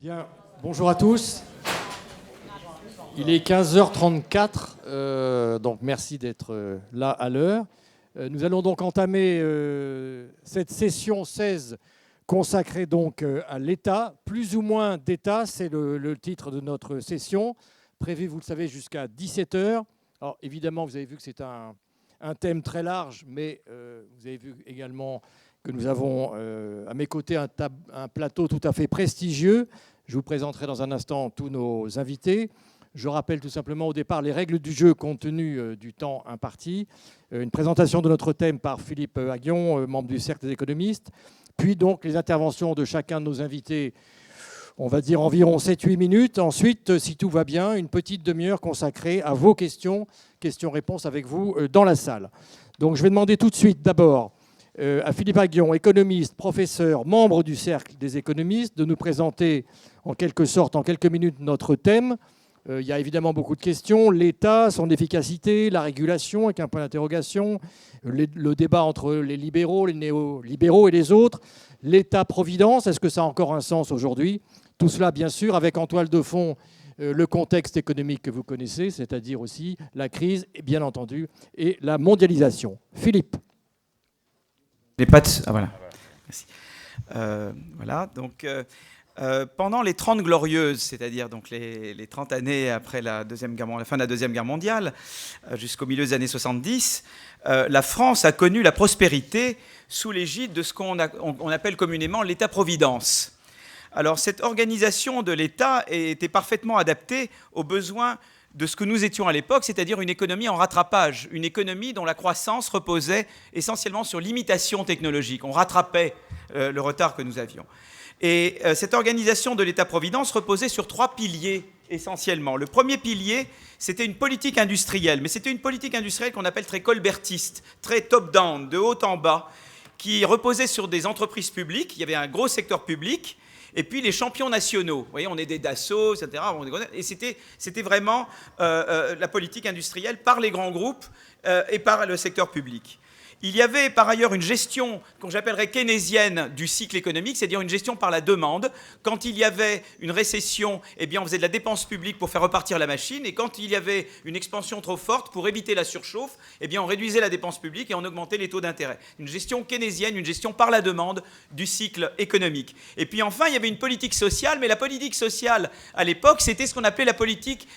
Bien, bonjour à tous. Il est 15h34, donc merci d'être là à l'heure. Nous allons donc entamer cette session 16 consacrée donc à l'État, plus ou moins d'État, c'est le titre de notre session, prévu, vous le savez, jusqu'à 17h. Alors évidemment, vous avez vu que c'est un thème très large, mais vous avez vu également que nous avons à mes côtés un plateau tout à fait prestigieux. Je vous présenterai dans un instant tous nos invités. Je rappelle tout simplement au départ les règles du jeu compte tenu du temps imparti. Une présentation de notre thème par Philippe Aghion, membre du Cercle des économistes. Puis donc les interventions de chacun de nos invités, on va dire environ 7-8 minutes. Ensuite, si tout va bien, une petite demi-heure consacrée à vos questions-réponses avec vous dans la salle. Donc je vais demander tout de suite d'abord à Philippe Aghion, économiste, professeur, membre du Cercle des économistes, de nous présenter en quelque sorte, en quelques minutes, notre thème. Il y a évidemment beaucoup de questions. L'État, son efficacité, la régulation, avec un point d'interrogation, le débat entre les libéraux, les néolibéraux et les autres, l'État-providence, est-ce que ça a encore un sens aujourd'hui? Tout cela, bien sûr, avec en toile de fond le contexte économique que vous connaissez, c'est-à-dire aussi la crise, bien entendu, et la mondialisation. Philippe. Les pattes, ah voilà. Merci. Voilà, donc pendant les 30 glorieuses, c'est-à-dire donc les 30 années après la fin de la Deuxième Guerre mondiale, jusqu'au milieu des années 70, la France a connu la prospérité sous l'égide de ce qu'on appelle communément l'État-providence. Alors cette organisation de l'État était parfaitement adaptée aux besoins de ce que nous étions à l'époque, c'est-à-dire une économie en rattrapage, une économie dont la croissance reposait essentiellement sur l'imitation technologique. On rattrapait le retard que nous avions. Et cette organisation de l'État-providence reposait sur 3 piliers essentiellement. Le premier pilier, c'était une politique industrielle, mais c'était une politique industrielle qu'on appelle très colbertiste, très top-down, de haut en bas, qui reposait sur des entreprises publiques. Il y avait un gros secteur public. Et puis les champions nationaux, vous voyez, on est des Dassault, etc. Et c'était vraiment la politique industrielle par les grands groupes et par le secteur public. Il y avait par ailleurs une gestion qu'on j'appellerais keynésienne du cycle économique, c'est-à-dire une gestion par la demande. Quand il y avait une récession, eh bien on faisait de la dépense publique pour faire repartir la machine, et quand il y avait une expansion trop forte, pour éviter la surchauffe, eh bien on réduisait la dépense publique et on augmentait les taux d'intérêt. Une gestion keynésienne, une gestion par la demande du cycle économique. Et puis enfin, il y avait une politique sociale, mais la politique sociale à l'époque, c'était ce qu'on appelait la politique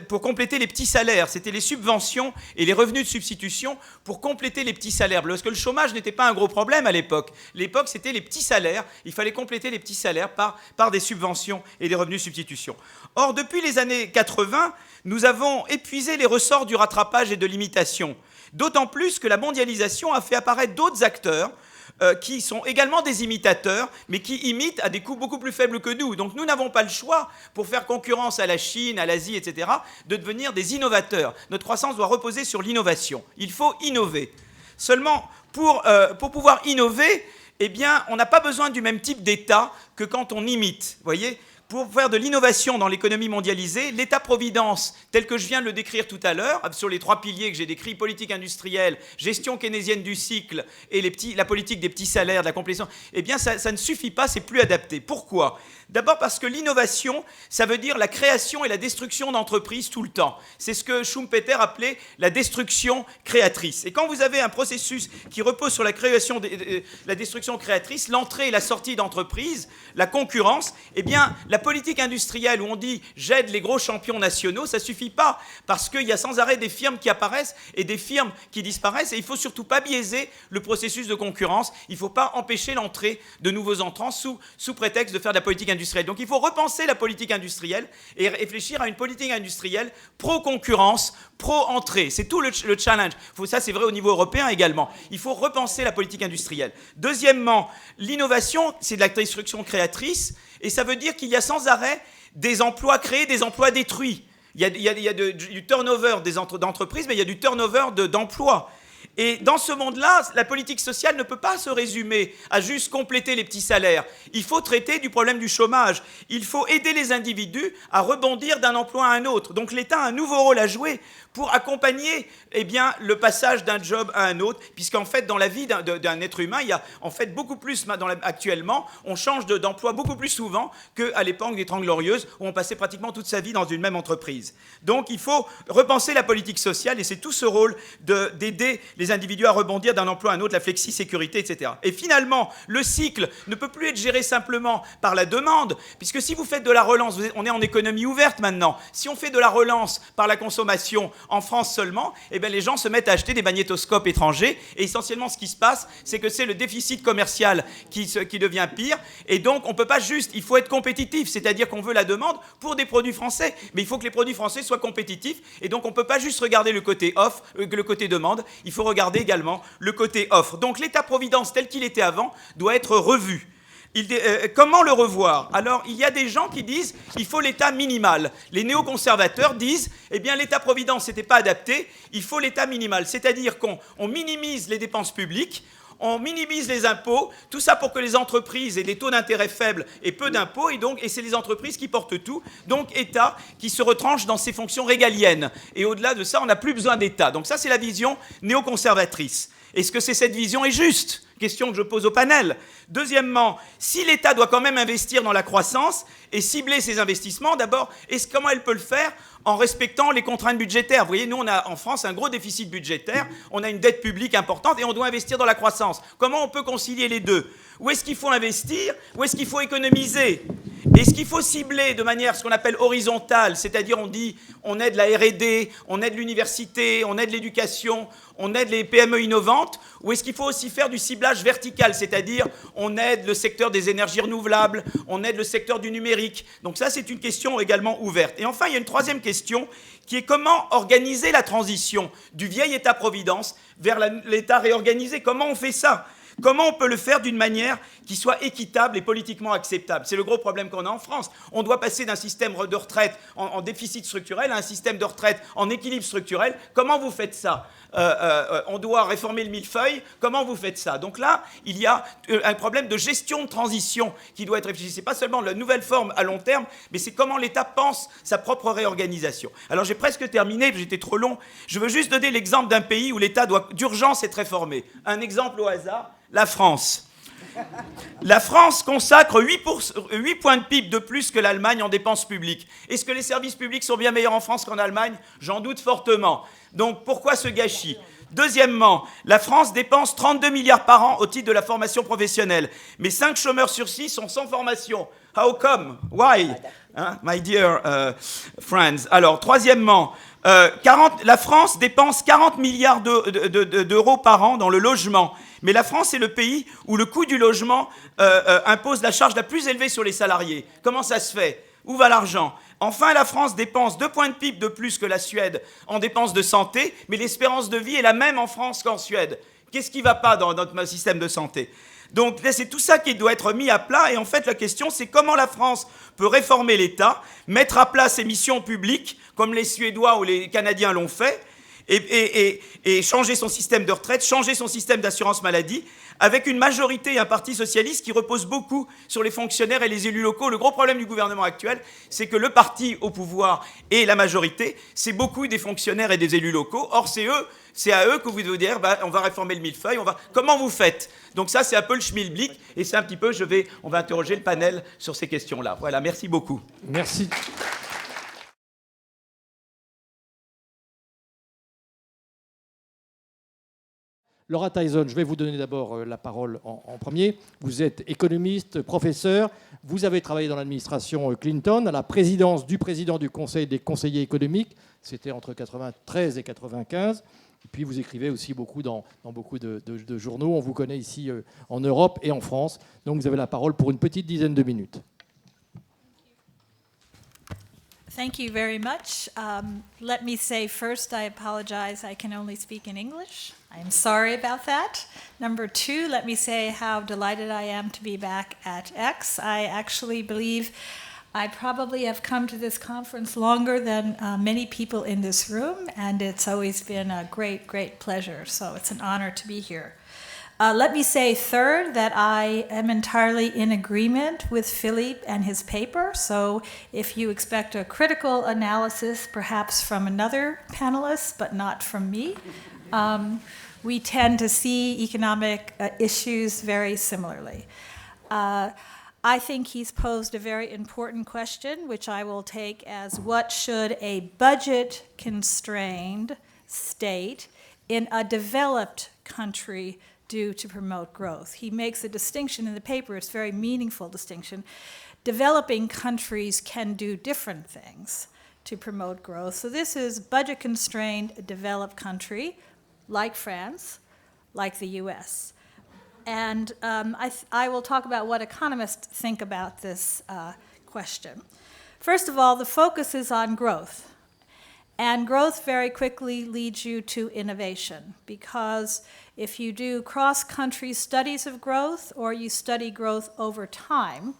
pour compléter les petits salaires. C'était les subventions et les revenus de substitution pour compléter les petits salaires. Parce que le chômage n'était pas un gros problème à l'époque. L'époque, c'était les petits salaires. Il fallait compléter les petits salaires par des subventions et des revenus de substitution. Or, depuis les années 80, nous avons épuisé les ressorts du rattrapage et de l'imitation. D'autant plus que la mondialisation a fait apparaître d'autres acteurs qui sont également des imitateurs, mais qui imitent à des coûts beaucoup plus faibles que nous. Donc nous n'avons pas le choix, pour faire concurrence à la Chine, à l'Asie, etc., de devenir des innovateurs. Notre croissance doit reposer sur l'innovation. Il faut innover. Seulement, pour pouvoir innover, eh bien, on n'a pas besoin du même type d'État que quand on imite. Vous voyez ? Pour faire de l'innovation dans l'économie mondialisée, l'État-providence, tel que je viens de le décrire tout à l'heure, sur les 3 piliers que j'ai décrits, politique industrielle, gestion keynésienne du cycle et la politique des petits salaires, de la complétion, eh bien ça ne suffit pas, c'est plus adapté. Pourquoi ? D'abord parce que l'innovation, ça veut dire la création et la destruction d'entreprises tout le temps. C'est ce que Schumpeter appelait la destruction créatrice. Et quand vous avez un processus qui repose sur la création, la destruction créatrice, l'entrée et la sortie d'entreprises, la concurrence, eh bien la politique industrielle où on dit « j'aide les gros champions nationaux », ça ne suffit pas parce qu'il y a sans arrêt des firmes qui apparaissent et des firmes qui disparaissent et il ne faut surtout pas biaiser le processus de concurrence, il ne faut pas empêcher l'entrée de nouveaux entrants sous prétexte de faire de la politique industrielle. Donc il faut repenser la politique industrielle et réfléchir à une politique industrielle pro-concurrence, pro-entrée. C'est tout le challenge. Ça, c'est vrai au niveau européen également. Il faut repenser la politique industrielle. Deuxièmement, l'innovation, c'est de la destruction créatrice. Et ça veut dire qu'il y a sans arrêt des emplois créés, des emplois détruits. Il y a du turnover d'entreprises, mais il y a du turnover d'emplois. Et dans ce monde-là, la politique sociale ne peut pas se résumer à juste compléter les petits salaires. Il faut traiter du problème du chômage. Il faut aider les individus à rebondir d'un emploi à un autre. Donc l'État a un nouveau rôle à jouer pour accompagner le passage d'un job à un autre, puisqu'en fait, dans la vie d'un être humain, il y a en fait beaucoup plus, actuellement, on change d'emploi beaucoup plus souvent qu'à l'époque des Trente Glorieuses, où on passait pratiquement toute sa vie dans une même entreprise. Donc il faut repenser la politique sociale, et c'est tout ce rôle d'aider les individus à rebondir d'un emploi à un autre, la flexi-sécurité, etc. Et finalement, le cycle ne peut plus être géré simplement par la demande, puisque si vous faites de la relance, on est en économie ouverte maintenant, si on fait de la relance par la consommation en France seulement, les gens se mettent à acheter des magnétoscopes étrangers, et essentiellement ce qui se passe, c'est que c'est le déficit commercial qui devient pire, et donc on ne peut pas juste, il faut être compétitif, c'est-à-dire qu'on veut la demande pour des produits français, mais il faut que les produits français soient compétitifs, et donc on ne peut pas juste regarder le côté le côté demande, il faut regarder également le côté offre. Donc l'État-providence tel qu'il était avant doit être revu. Comment le revoir? Alors, il y a des gens qui disent qu'il faut l'État minimal. Les néoconservateurs disent l'État-providence n'était pas adapté, il faut l'État minimal. C'est-à-dire qu'on minimise les dépenses publiques, on minimise les impôts, tout ça pour que les entreprises aient des taux d'intérêt faibles et peu d'impôts, et c'est les entreprises qui portent tout. Donc, État qui se retranche dans ses fonctions régaliennes. Et au-delà de ça, on n'a plus besoin d'État. Donc ça, c'est la vision néoconservatrice. Est-ce que cette vision est juste? Question que je pose au panel. Deuxièmement, si l'État doit quand même investir dans la croissance et cibler ses investissements, d'abord, comment elle peut le faire? En respectant les contraintes budgétaires. Vous voyez, nous, on a en France un gros déficit budgétaire, on a une dette publique importante et on doit investir dans la croissance. Comment on peut concilier les deux? Où est-ce qu'il faut investir? Où est-ce qu'il faut économiser? Est-ce qu'il faut cibler de manière ce qu'on appelle horizontale, c'est-à-dire on dit on aide la R&D, on aide l'université, on aide l'éducation, on aide les PME innovantes, ou est-ce qu'il faut aussi faire du ciblage vertical, c'est-à-dire on aide le secteur des énergies renouvelables, on aide le secteur du numérique. Donc ça, c'est une question également ouverte. Et enfin, il y a une troisième question qui est comment organiser la transition du vieil État-providence vers l'État réorganisé. Comment on fait ça? Comment on peut le faire d'une manière qui soit équitable et politiquement acceptable? C'est le gros problème qu'on a en France. On doit passer d'un système de retraite en déficit structurel à un système de retraite en équilibre structurel. Comment vous faites ça? On doit réformer le millefeuille. Comment vous faites ça? Donc là, il y a un problème de gestion de transition qui doit être réfléchi. Ce n'est pas seulement la nouvelle forme à long terme, mais c'est comment l'État pense sa propre réorganisation. Alors j'ai presque terminé, j'étais trop long. Je veux juste donner l'exemple d'un pays où l'État doit d'urgence être réformé. Un exemple au hasard. La France. La France consacre 8 points de PIB de plus que l'Allemagne en dépenses publiques. Est-ce que les services publics sont bien meilleurs en France qu'en Allemagne? J'en doute fortement. Donc pourquoi ce gâchis? Deuxièmement, la France dépense 32 milliards par an au titre de la formation professionnelle. Mais 5 chômeurs sur 6 sont sans formation. How come? Why? My dear friends. Alors, troisièmement, la France dépense 40 milliards d'euros par an dans le logement. Mais la France est le pays où le coût du logement impose la charge la plus élevée sur les salariés. Comment ça se fait? Où va l'argent? Enfin, la France dépense 2 points de PIB de plus que la Suède en dépenses de santé, mais l'espérance de vie est la même en France qu'en Suède. Qu'est-ce qui ne va pas dans notre système de santé? Donc c'est tout ça qui doit être mis à plat. Et en fait, la question, c'est comment la France peut réformer l'État, mettre à plat ses missions publiques, comme les Suédois ou les Canadiens l'ont fait, et changer son système de retraite, changer son système d'assurance maladie, avec une majorité et un parti socialiste qui repose beaucoup sur les fonctionnaires et les élus locaux. Le gros problème du gouvernement actuel, c'est que le parti au pouvoir et la majorité, c'est beaucoup des fonctionnaires et des élus locaux. Or, c'est à eux que vous devez dire, on va réformer le millefeuille, comment vous faites? Donc ça, c'est un peu le schmilblick, et c'est un petit peu, on va interroger le panel sur ces questions-là. Voilà, merci beaucoup. Merci. Laura Tyson, je vais vous donner d'abord la parole en premier. Vous êtes économiste, professeur. Vous avez travaillé dans l'administration Clinton, à la présidence du président du Conseil des conseillers économiques. C'était entre 1993 et 1995. Et puis vous écrivez aussi beaucoup dans beaucoup de journaux. On vous connaît ici en Europe et en France. Donc vous avez la parole pour une petite dizaine de minutes. Thank you very much. Let me say first, I apologize. I can only speak in English. I'm sorry about that. Number two, let me say how delighted I am to be back at X. I actually believe I probably have come to this conference longer than many people in this room, and it's always been a great, great pleasure. So it's an honor to be here. Let me say third that I am entirely in agreement with Philippe and his paper. So if you expect a critical analysis, perhaps from another panelist, but not from me, we tend to see economic issues very similarly. I think he's posed a very important question, which I will take as what should a budget-constrained state in a developed country do to promote growth? He makes a distinction in the paper, it's a very meaningful distinction. Developing countries can do different things to promote growth. So this is budget-constrained, developed country, like France, like the US. And I will talk about what economists think about this question. First of all, the focus is on growth. And growth very quickly leads you to innovation, because if you do cross-country studies of growth or you study growth over time,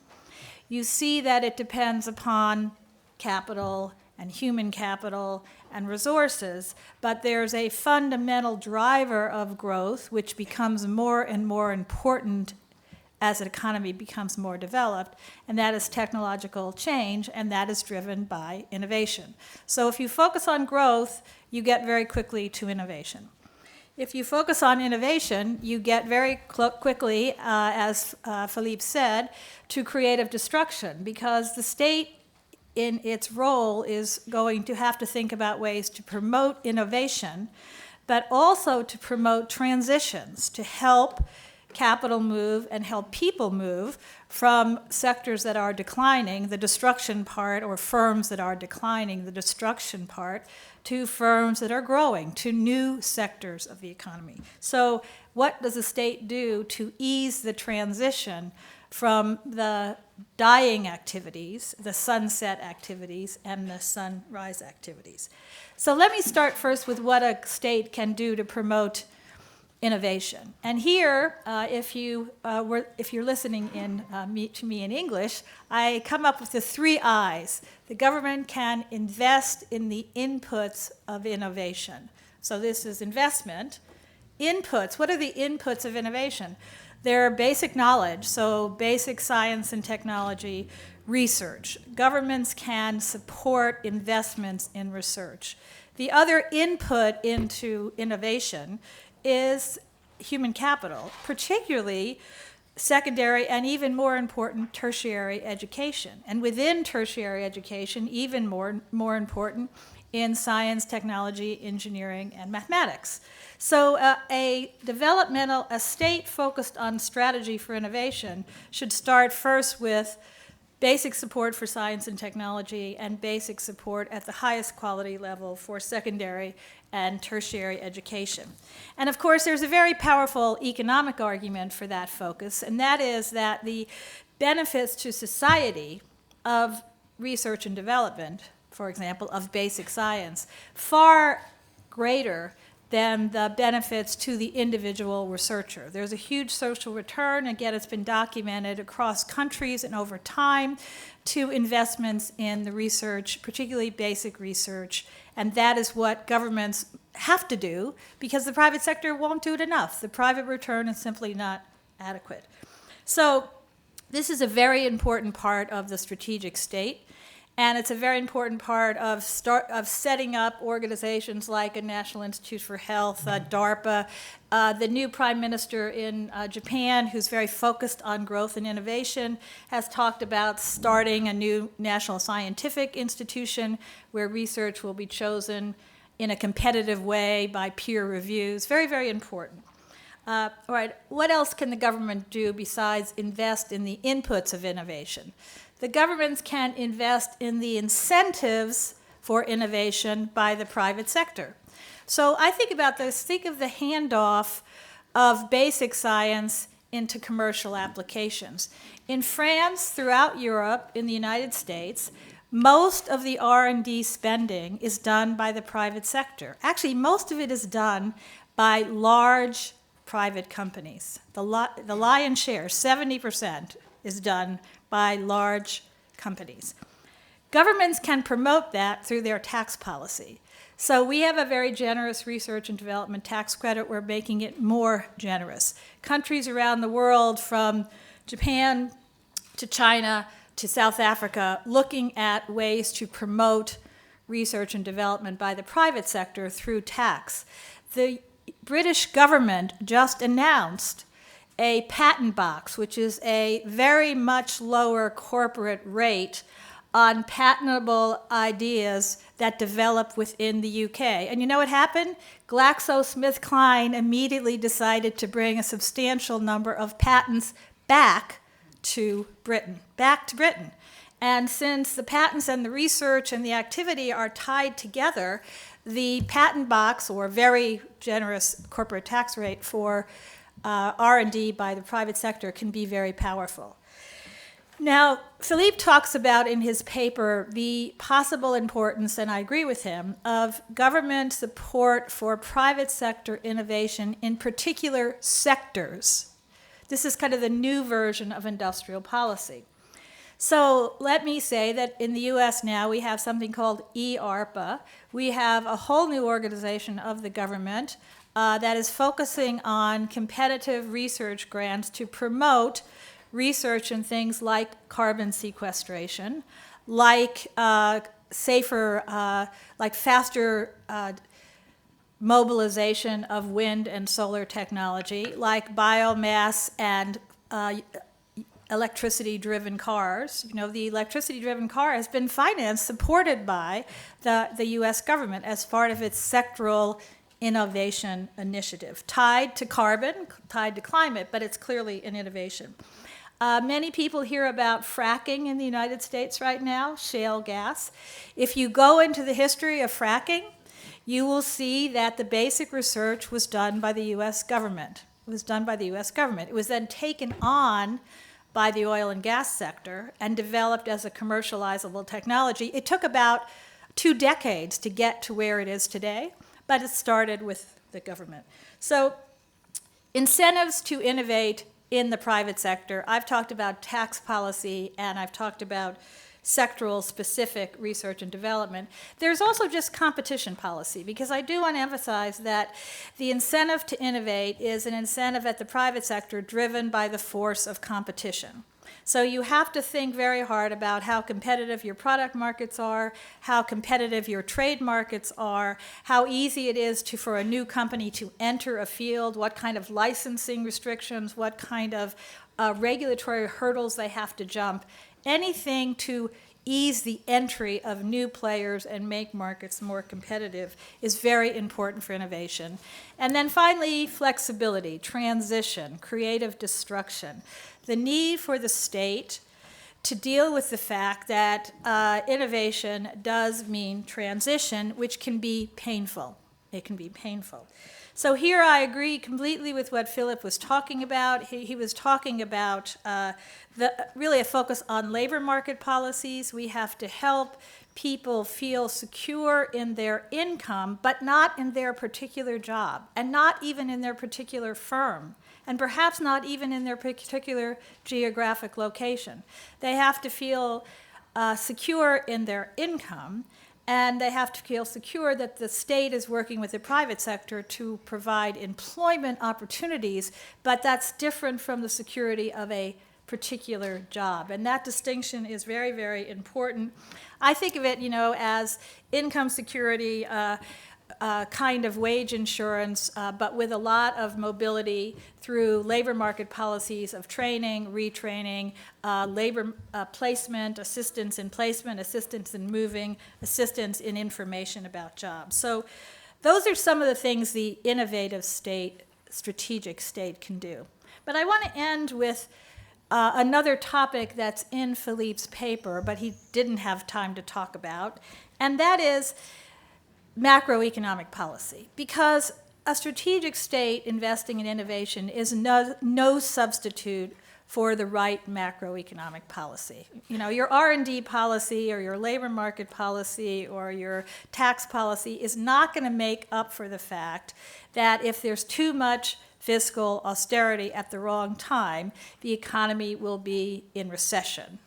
you see that it depends upon capital and human capital and resources, but there's a fundamental driver of growth which becomes more and more important as an economy becomes more developed, and that is technological change, and that is driven by innovation. So if you focus on growth, you get very quickly to innovation. If you focus on innovation, you get very quickly, as Philippe said, to creative destruction, because the state in its role is going to have to think about ways to promote innovation, but also to promote transitions, to help capital move and help people move from sectors that are declining, the destruction part, or firms that are declining, the destruction part, to firms that are growing, to new sectors of the economy. So what does the state do to ease the transition from the dying activities, the sunset activities, and the sunrise activities? So let me start first with what a state can do to promote innovation. And here, if you're listening to me in English, I come up with the 3 I's. The government can invest in the inputs of innovation. So this is investment. Inputs, what are the inputs of innovation? They're basic knowledge, so basic science and technology, research. Governments can support investments in research. The other input into innovation is human capital, particularly secondary and even more important tertiary education. And within tertiary education, even more important in science, technology, engineering, and mathematics. So a state focused on strategy for innovation should start first with basic support for science and technology and basic support at the highest quality level for secondary and tertiary education. And of course, there's a very powerful economic argument for that focus, and that is that the benefits to society of research and development, for example, of basic science, far greater than the benefits to the individual researcher. There's a huge social return, again, it's been documented across countries and over time, to investments in the research, particularly basic research, and that is what governments have to do because the private sector won't do it enough. The private return is simply not adequate. So this is a very important part of the strategic state. And it's a very important part of setting up organizations like a National Institute for Health, DARPA, the new prime minister in Japan, who's very focused on growth and innovation, has talked about starting a new national scientific institution where research will be chosen in a competitive way by peer reviews. Very, very important. All right, what else can the government do besides invest in the inputs of innovation? The governments can invest in the incentives for innovation by the private sector. So I think about this, think of the handoff of basic science into commercial applications. In France, throughout Europe, in the United States, most of the R&D spending is done by the private sector. Actually, most of it is done by large private companies. The lion's share, 70%, is done by large companies. Governments can promote that through their tax policy. So we have a very generous research and development tax credit. We're making it more generous. Countries around the world, from Japan to China to South Africa, looking at ways to promote research and development by the private sector through tax. The British government just announced a patent box, which is a very much lower corporate rate on patentable ideas that develop within the UK. And you know what happened? GlaxoSmithKline immediately decided to bring a substantial number of patents back to Britain. And since the patents and the research and the activity are tied together, the patent box, or very generous corporate tax rate for R&D by the private sector, can be very powerful. Now, Philippe talks about in his paper the possible importance, and I agree with him, of government support for private sector innovation in particular sectors. This is kind of the new version of industrial policy. So let me say that in the US now we have something called EARPA. We have a whole new organization of the government that is focusing on competitive research grants to promote research in things like carbon sequestration, like faster mobilization of wind and solar technology, like biomass and electricity-driven cars. You know, the electricity-driven car has been financed, supported by the US government as part of its sectoral innovation initiative, tied to carbon, tied to climate, but it's clearly an innovation. Many people hear about fracking in the United States right now, shale gas. If you go into the history of fracking, you will see that the basic research was done by the US government. It was done by the US government. It was then taken on by the oil and gas sector and developed as a commercializable technology. It took about 2 decades to get to where it is today, but it started with the government. So incentives to innovate in the private sector. I've talked about tax policy, and I've talked about sectoral specific research and development. There's also just competition policy, because I do want to emphasize that the incentive to innovate is an incentive at the private sector driven by the force of competition. So you have to think very hard about how competitive your product markets are, how competitive your trade markets are, how easy it is for a new company to enter a field, what kind of licensing restrictions, what kind of regulatory hurdles they have to jump, anything to ease the entry of new players and make markets more competitive is very important for innovation. And then finally, flexibility, transition, creative destruction. The need for the state to deal with the fact that innovation does mean transition, which can be painful. It can be painful. So here I agree completely with what Philip was talking about. He was talking about really a focus on labor market policies. We have to help people feel secure in their income, but not in their particular job, and not even in their particular firm, and perhaps not even in their particular geographic location. They have to feel secure in their income, and they have to feel secure that the state is working with the private sector to provide employment opportunities, but that's different from the security of a particular job. And that distinction is very, very important. I think of it, as income security, kind of wage insurance, but with a lot of mobility through labor market policies of training, retraining, labor placement, assistance in placement, assistance in moving, assistance in information about jobs. So those are some of the things the innovative state, strategic state can do. But I want to end with another topic that's in Philippe's paper, but he didn't have time to talk about, and that is macroeconomic policy, because a strategic state investing in innovation is no substitute for the right macroeconomic policy. Your R&D policy or your labor market policy or your tax policy is not going to make up for the fact that if there's too much fiscal austerity at the wrong time, the economy will be in recession.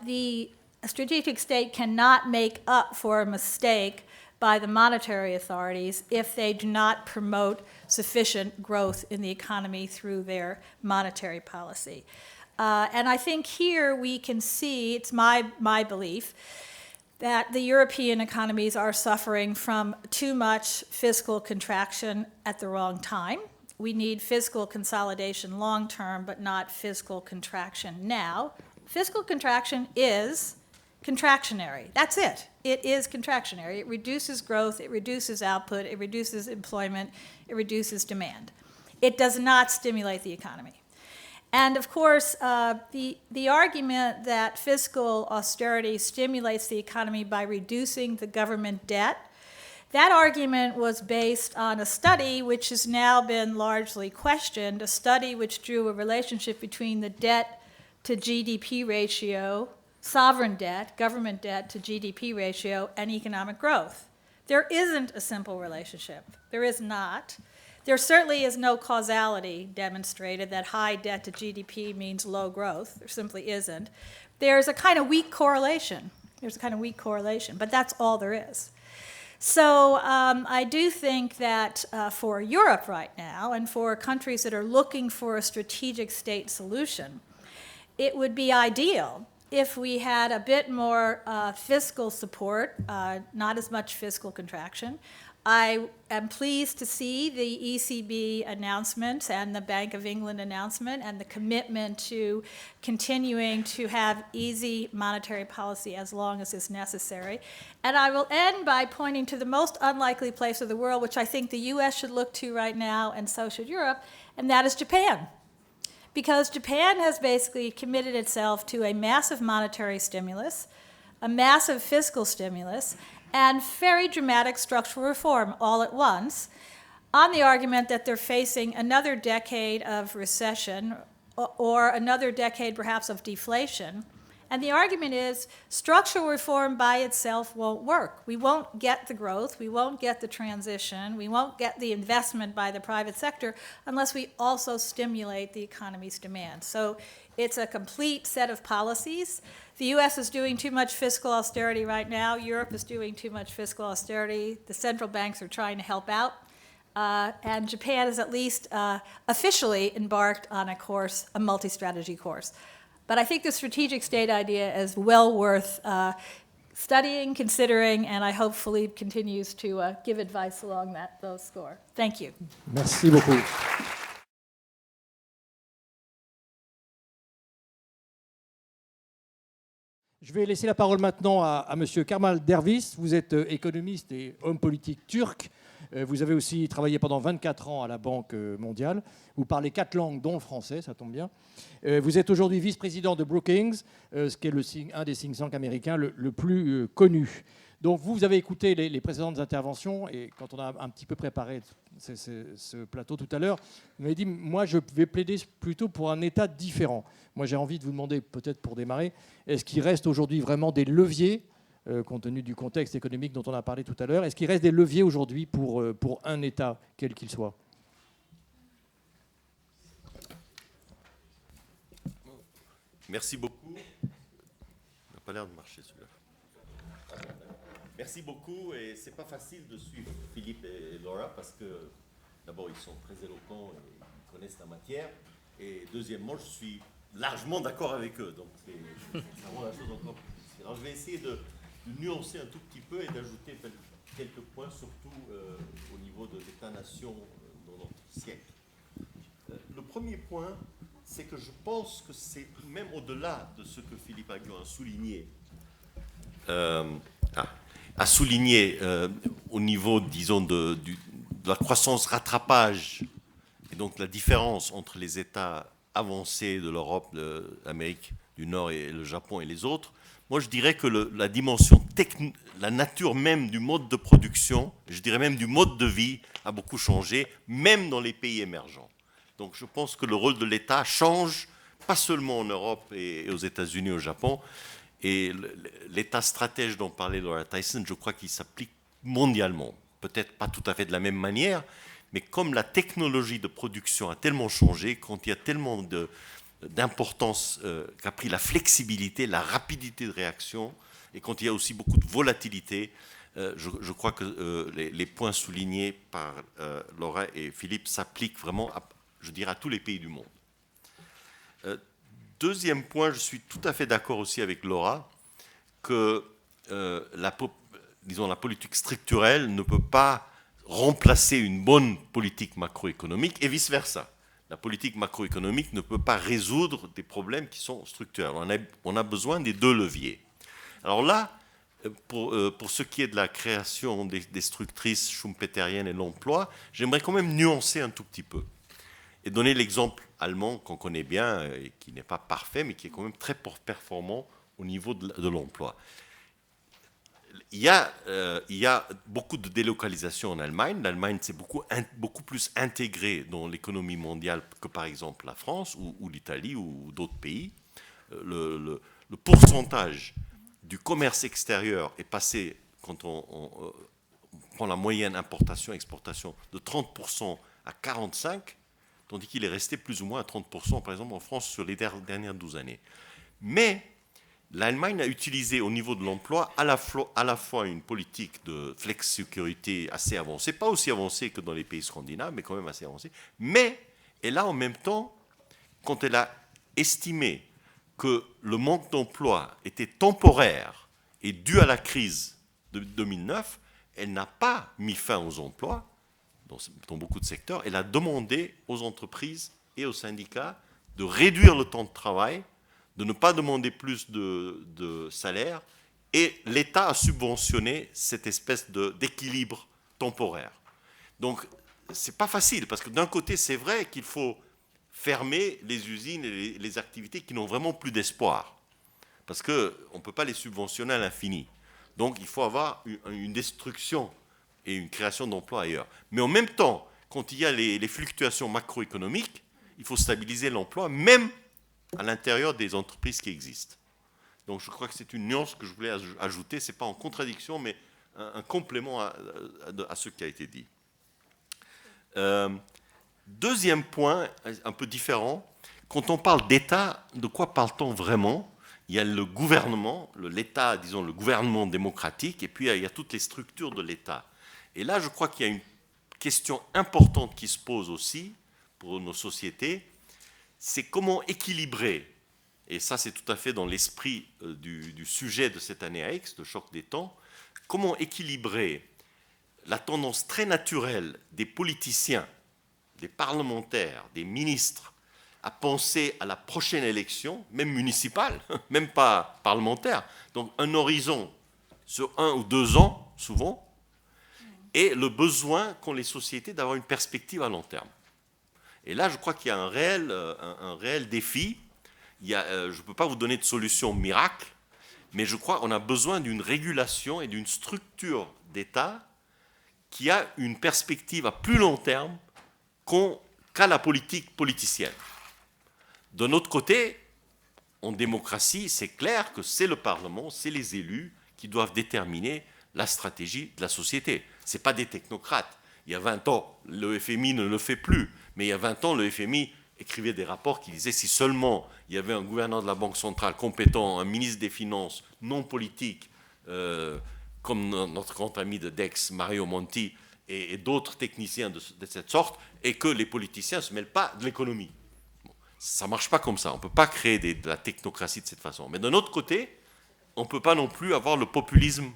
The strategic state cannot make up for a mistake by the monetary authorities if they do not promote sufficient growth in the economy through their monetary policy. And I think here we can see, it's my belief, that the European economies are suffering from too much fiscal contraction at the wrong time. We need fiscal consolidation long term, but not fiscal contraction now. Fiscal contraction is contractionary. That's it. It is contractionary. It reduces growth, it reduces output, it reduces employment, it reduces demand. It does not stimulate the economy. And of course, the argument that fiscal austerity stimulates the economy by reducing the government debt, that argument was based on a study which has now been largely questioned, a study which drew a relationship between the debt to GDP ratio, sovereign debt, government debt to GDP ratio, and economic growth. There isn't a simple relationship. There is not. There certainly is no causality demonstrated that high debt to GDP means low growth. There simply isn't. There's a kind of weak correlation. But that's all there is. So I do think that for Europe right now, and for countries that are looking for a strategic state solution, it would be ideal if we had a bit more fiscal support, not as much fiscal contraction. I am pleased to see the ECB announcement and the Bank of England announcement and the commitment to continuing to have easy monetary policy as long as is necessary. And I will end by pointing to the most unlikely place of the world, which I think the US should look to right now, and so should Europe, and that is Japan. Because Japan has basically committed itself to a massive monetary stimulus, a massive fiscal stimulus, and very dramatic structural reform all at once, on the argument that they're facing another decade of recession or another decade perhaps of deflation. And the argument is structural reform by itself won't work. We won't get the growth, we won't get the transition, we won't get the investment by the private sector unless we also stimulate the economy's demand. So it's a complete set of policies. The US is doing too much fiscal austerity right now. Europe is doing too much fiscal austerity. The central banks are trying to help out. And Japan is at least officially embarked on a course, a multi-strategy course. But I think the strategic state idea is well worth studying, considering, and I hope Philippe continues to give advice along those score. Thank you. Merci beaucoup. Je vais laisser la parole maintenant à M. Kemal Derviş. Vous êtes économiste et homme politique turc. Vous avez aussi travaillé pendant 24 ans à la Banque mondiale. Vous parlez 4 langues, dont le français, ça tombe bien. Vous êtes aujourd'hui vice-président de Brookings, ce qui est un des think tanks américains le plus connu. Donc vous avez écouté les précédentes interventions, et quand on a un petit peu préparé ce plateau tout à l'heure, vous m'avez dit, moi je vais plaider plutôt pour un État différent. Moi j'ai envie de vous demander, peut-être pour démarrer, est-ce qu'il reste aujourd'hui vraiment des leviers, compte tenu du contexte économique dont on a parlé tout à l'heure, est-ce qu'il reste des leviers aujourd'hui pour un État, quel qu'il soit ? Merci beaucoup. Il n'a pas l'air de marcher celui-là. Merci beaucoup, et c'est pas facile de suivre Philippe et Laura parce que d'abord ils sont très éloquents et ils connaissent la matière, et deuxièmement je suis largement d'accord avec eux, donc ça rend la chose encore plus difficile. Alors je vais essayer de nuancer un tout petit peu et d'ajouter quelques points, surtout au niveau de l'État-nation dans notre siècle. Le premier point, c'est que je pense que c'est même au-delà de ce que Philippe Aghion a souligné. Au niveau, disons, de la croissance rattrapage, et donc la différence entre les États avancés de l'Europe, de l'Amérique du Nord et le Japon et les autres. Moi, je dirais que la dimension technique, la nature même du mode de production, je dirais même du mode de vie, a beaucoup changé, même dans les pays émergents. Donc je pense que le rôle de l'État change, pas seulement en Europe et aux États-Unis et au Japon. Et l'État stratège dont parlait Laura Tyson, je crois qu'il s'applique mondialement. Peut-être pas tout à fait de la même manière, mais comme la technologie de production a tellement changé, quand il y a tellement d'importance qu'a pris la flexibilité, la rapidité de réaction, et quand il y a aussi beaucoup de volatilité, je crois que les points soulignés par Laura et Philippe s'appliquent vraiment, je dirais, à tous les pays du monde. Deuxième point, je suis tout à fait d'accord aussi avec Laura que la politique structurelle ne peut pas remplacer une bonne politique macroéconomique et vice-versa. La politique macroéconomique ne peut pas résoudre des problèmes qui sont structurels. On a besoin des deux leviers. Alors là, pour ce qui est de la création des structrices schumpeteriennes et l'emploi, j'aimerais quand même nuancer un tout petit peu et donner l'exemple allemand qu'on connaît bien et qui n'est pas parfait, mais qui est quand même très performant au niveau de l'emploi. Il y a beaucoup de délocalisation en Allemagne. L'Allemagne s'est beaucoup plus intégrée dans l'économie mondiale que par exemple la France ou l'Italie ou d'autres pays. Le pourcentage du commerce extérieur est passé, quand on prend la moyenne importation-exportation, de 30% à 45%, tandis qu'il est resté plus ou moins à 30% par exemple en France sur les dernières 12 années. Mais l'Allemagne a utilisé au niveau de l'emploi à la fois une politique de flex-sécurité assez avancée, pas aussi avancée que dans les pays scandinaves, mais quand même assez avancée. Mais elle a en même temps, quand elle a estimé que le manque d'emploi était temporaire et dû à la crise de 2009, elle n'a pas mis fin aux emplois dans beaucoup de secteurs. Elle a demandé aux entreprises et aux syndicats de réduire le temps de travail, de ne pas demander plus de salaire, et l'État a subventionné cette espèce d'équilibre temporaire. Donc, ce n'est pas facile, parce que d'un côté, c'est vrai qu'il faut fermer les usines et les activités qui n'ont vraiment plus d'espoir, parce qu'on ne peut pas les subventionner à l'infini. Donc, il faut avoir une destruction et une création d'emplois ailleurs. Mais en même temps, quand il y a les fluctuations macroéconomiques, il faut stabiliser l'emploi, même à l'intérieur des entreprises qui existent. Donc je crois que c'est une nuance que je voulais ajouter. Ce n'est pas en contradiction, mais un complément à ce qui a été dit. Deuxième point, un peu différent. Quand on parle d'État, de quoi parle-t-on vraiment? Il y a le gouvernement, l'État, disons le gouvernement démocratique, et puis il y a toutes les structures de l'État. Et là, je crois qu'il y a une question importante qui se pose aussi pour nos sociétés, c'est comment équilibrer, et ça c'est tout à fait dans l'esprit du sujet de cette année à Aix, le choc des temps, comment équilibrer la tendance très naturelle des politiciens, des parlementaires, des ministres, à penser à la prochaine élection, même municipale, même pas parlementaire, donc un horizon sur 1 ou 2 ans, souvent, et le besoin qu'ont les sociétés d'avoir une perspective à long terme. Et là, je crois qu'il y a un réel défi. Je ne peux pas vous donner de solution miracle, mais je crois qu'on a besoin d'une régulation et d'une structure d'État qui a une perspective à plus long terme qu'à la politique politicienne. D'un autre côté, en démocratie, c'est clair que c'est le Parlement, c'est les élus qui doivent déterminer la stratégie de la société. Ce n'est pas des technocrates. Il y a 20 ans, le FMI ne le fait plus. Mais il y a 20 ans, le FMI écrivait des rapports qui disaient si seulement il y avait un gouverneur de la Banque centrale compétent, un ministre des Finances non politique, comme notre grand ami de Dex, Mario Monti, et d'autres techniciens de cette sorte, et que les politiciens ne se mêlent pas de l'économie. Bon, ça ne marche pas comme ça. On ne peut pas créer de la technocratie de cette façon. Mais d'un autre côté, on ne peut pas non plus avoir le populisme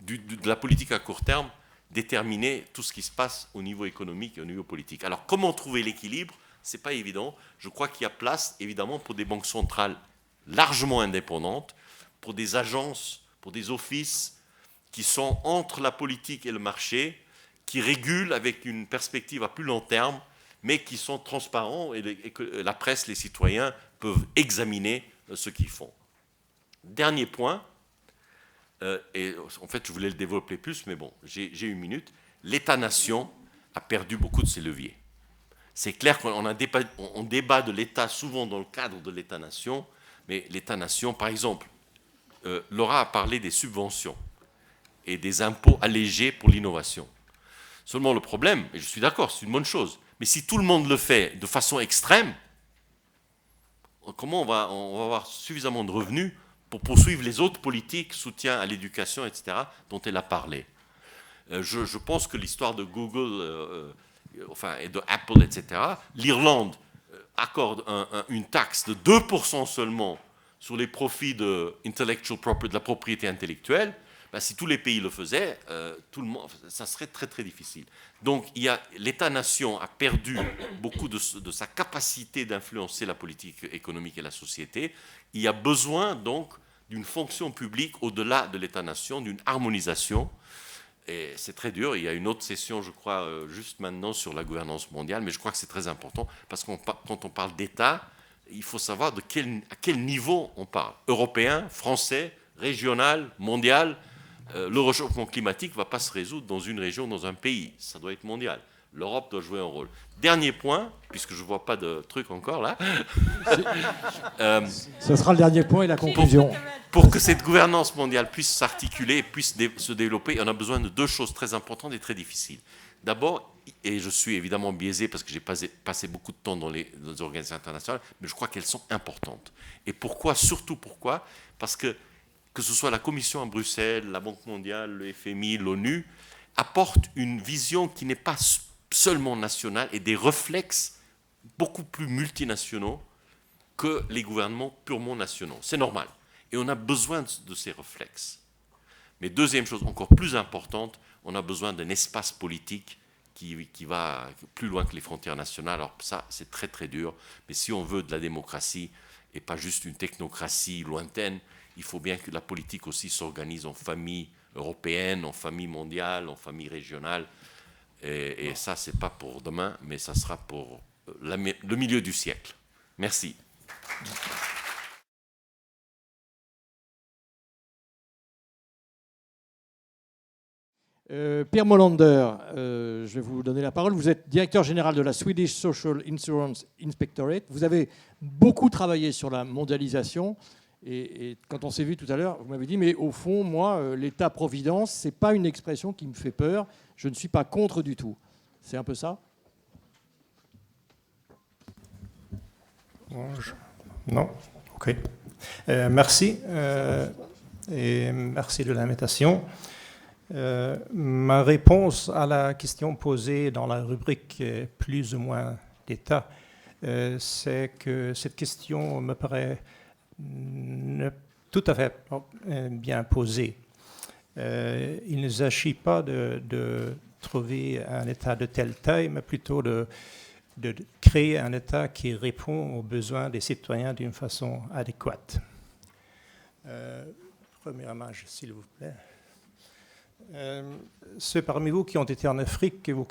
de la politique à court terme déterminer tout ce qui se passe au niveau économique et au niveau politique. Alors, comment trouver l'équilibre? Ce n'est pas évident. Je crois qu'il y a place, évidemment, pour des banques centrales largement indépendantes, pour des agences, pour des offices qui sont entre la politique et le marché, qui régulent avec une perspective à plus long terme, mais qui sont transparents et que la presse, les citoyens peuvent examiner ce qu'ils font. Dernier point, et en fait je voulais le développer plus, mais bon, j'ai 1 minute. L'État-nation a perdu beaucoup de ses leviers. C'est clair qu'on débat de l'État souvent dans le cadre de l'État-nation, mais l'État-nation, par exemple, Laura a parlé des subventions et des impôts allégés pour l'innovation. Seulement le problème, et je suis d'accord, c'est une bonne chose, mais si tout le monde le fait de façon extrême, comment on va avoir suffisamment de revenus pour poursuivre les autres politiques, soutien à l'éducation, etc., dont elle a parlé. Je pense que l'histoire de Google et de Apple, etc., l'Irlande accorde une taxe de 2% seulement sur les profits de la propriété intellectuelle. Ben, si tous les pays le faisaient, ça serait très très difficile. Donc l'État-nation a perdu beaucoup de sa capacité d'influencer la politique économique et la société. Il y a besoin donc d'une fonction publique au-delà de l'État-nation, d'une harmonisation. Et c'est très dur. Il y a une autre session, je crois, juste maintenant sur la gouvernance mondiale, mais je crois que c'est très important parce que quand on parle d'État, il faut savoir à quel niveau on parle. Européen, français, régional, mondial. Le réchauffement climatique ne va pas se résoudre dans une région, dans un pays. Ça doit être mondial. L'Europe doit jouer un rôle. Dernier point, puisque je ne vois pas de truc encore là. Ce sera le dernier point et la conclusion. Pour que cette gouvernance mondiale puisse s'articuler, puisse se développer, on a besoin de deux choses très importantes et très difficiles. D'abord, et je suis évidemment biaisé parce que j'ai passé beaucoup de temps dans les organisations internationales, mais je crois qu'elles sont importantes. Et pourquoi? Surtout pourquoi? Parce que ce soit la Commission à Bruxelles, la Banque mondiale, le FMI, l'ONU, apportent une vision qui n'est pas seulement nationale et des réflexes beaucoup plus multinationaux que les gouvernements purement nationaux. C'est normal. Et on a besoin de ces réflexes. Mais deuxième chose encore plus importante, on a besoin d'un espace politique qui va plus loin que les frontières nationales. Alors ça, c'est très très dur. Mais si on veut de la démocratie et pas juste une technocratie lointaine, il faut bien que la politique aussi s'organise en famille européenne, en famille mondiale, en famille régionale. Et ça, ce n'est pas pour demain, mais ça sera pour le milieu du siècle. Merci. Pierre Molander, je vais vous donner la parole. Vous êtes directeur général de la Swedish Social Insurance Inspectorate. Vous avez beaucoup travaillé sur la mondialisation. Et quand on s'est vu tout à l'heure, vous m'avez dit, mais au fond, moi, l'État-providence, ce n'est pas une expression qui me fait peur. Je ne suis pas contre du tout. C'est un peu ça? Non. OK. Merci. Et merci de l'invitation. Ma réponse à la question posée dans la rubrique plus ou moins d'État, c'est que cette question me paraît tout à fait bien posée. Il ne s'agit pas de trouver un État de telle taille, mais plutôt de créer un État qui répond aux besoins des citoyens d'une façon adéquate. Première image, s'il vous plaît. Ceux parmi vous qui ont été en Afrique, vous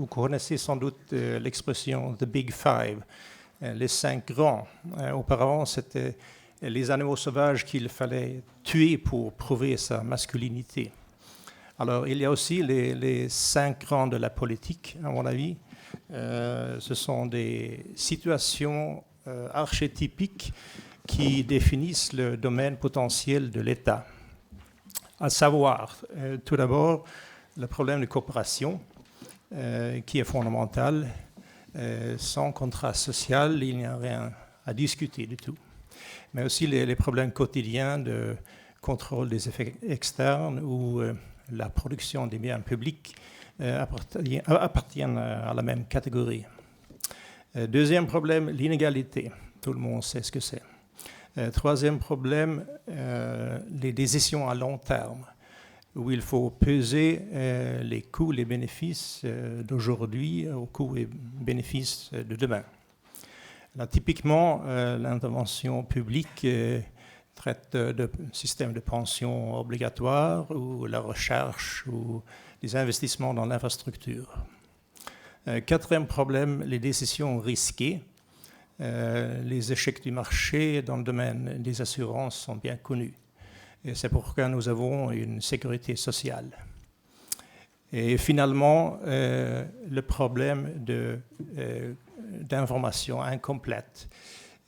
connaissez sans doute l'expression « the big five », les 5 grands. Auparavant, c'était les animaux sauvages qu'il fallait tuer pour prouver sa masculinité. Alors, il y a aussi les 5 grands de la politique, à mon avis. Ce sont des situations archétypiques qui définissent le domaine potentiel de l'État. À savoir, tout d'abord, le problème de coopération, qui est fondamental. Sans contrat social, il n'y a rien à discuter du tout. Mais aussi les problèmes quotidiens de contrôle des effets externes ou la production des biens publics appartiennent à la même catégorie. Deuxième problème, l'inégalité. Tout le monde sait ce que c'est. Troisième problème, les décisions à long terme, où il faut peser les coûts, les bénéfices d'aujourd'hui aux coûts et bénéfices de demain. Là, typiquement, l'intervention publique traite de systèmes de pension obligatoires ou la recherche ou des investissements dans l'infrastructure. Quatrième problème, les décisions risquées. Les échecs du marché dans le domaine des assurances sont bien connus. Et c'est pourquoi nous avons une sécurité sociale. Et finalement, le problème d'information incomplète,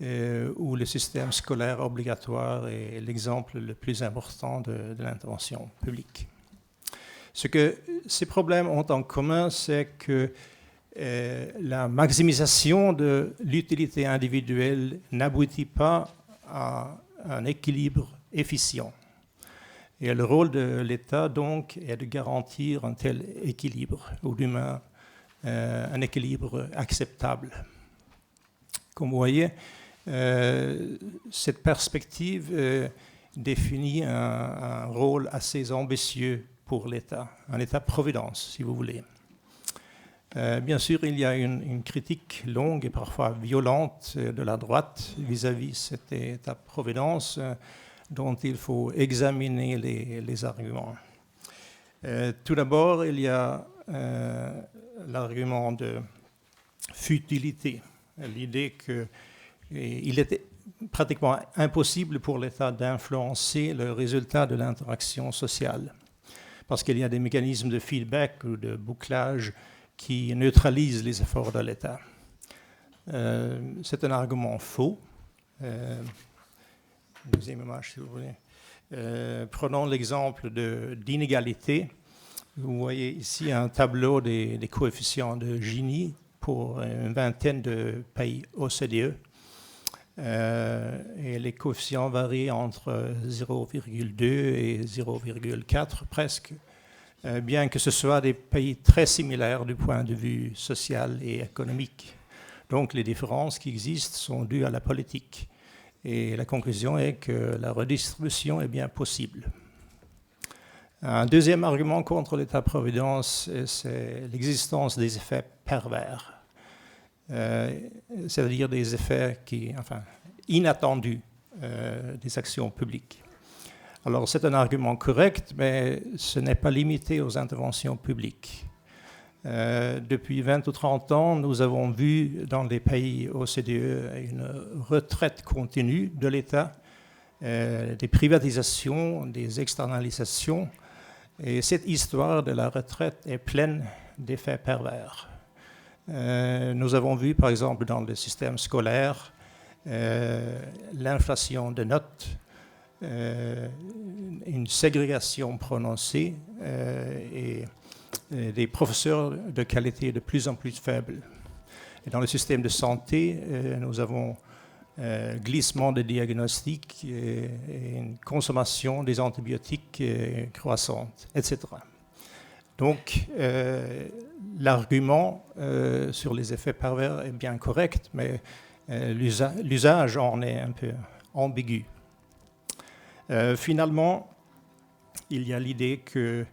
où le système scolaire obligatoire est l'exemple le plus important de l'intervention publique. Ce que ces problèmes ont en commun, c'est que la maximisation de l'utilité individuelle n'aboutit pas à un équilibre efficient. Et le rôle de l'État, donc, est de garantir un tel équilibre, ou du moins un équilibre acceptable. Comme vous voyez, cette perspective définit un rôle assez ambitieux pour l'État, un État-providence, si vous voulez. Bien sûr, il y a une critique longue et parfois violente de la droite vis-à-vis cet État-providence dont il faut examiner les arguments. Tout d'abord, il y a l'argument de futilité, l'idée qu'il était pratiquement impossible pour l'État d'influencer le résultat de l'interaction sociale, parce qu'il y a des mécanismes de feedback ou de bouclage qui neutralisent les efforts de l'État. C'est un argument faux. Deuxième image, si vous voulez. Prenons l'exemple d'inégalité. Vous voyez ici un tableau des coefficients de Gini pour une vingtaine de pays OCDE. Et les coefficients varient entre 0,2 et 0,4 presque, bien que ce soit des pays très similaires du point de vue social et économique. Donc les différences qui existent sont dues à la politique. Et la conclusion est que la redistribution est bien possible. Un deuxième argument contre l'État-providence, c'est l'existence des effets pervers. C'est-à-dire des effets inattendus des actions publiques. Alors c'est un argument correct, mais ce n'est pas limité aux interventions publiques. Depuis 20 ou 30 ans, nous avons vu dans les pays OCDE une retraite continue de l'État, des privatisations, des externalisations, et cette histoire de la retraite est pleine d'effets pervers. Nous avons vu, par exemple, dans le système scolaire, l'inflation de notes, une ségrégation prononcée et des professeurs de qualité de plus en plus faibles. Et dans le système de santé, nous avons glissement de diagnostics et une consommation des antibiotiques croissante, etc. Donc, l'argument sur les effets pervers est bien correct, mais l'usage en est un peu ambigu. Finalement, il y a l'idée que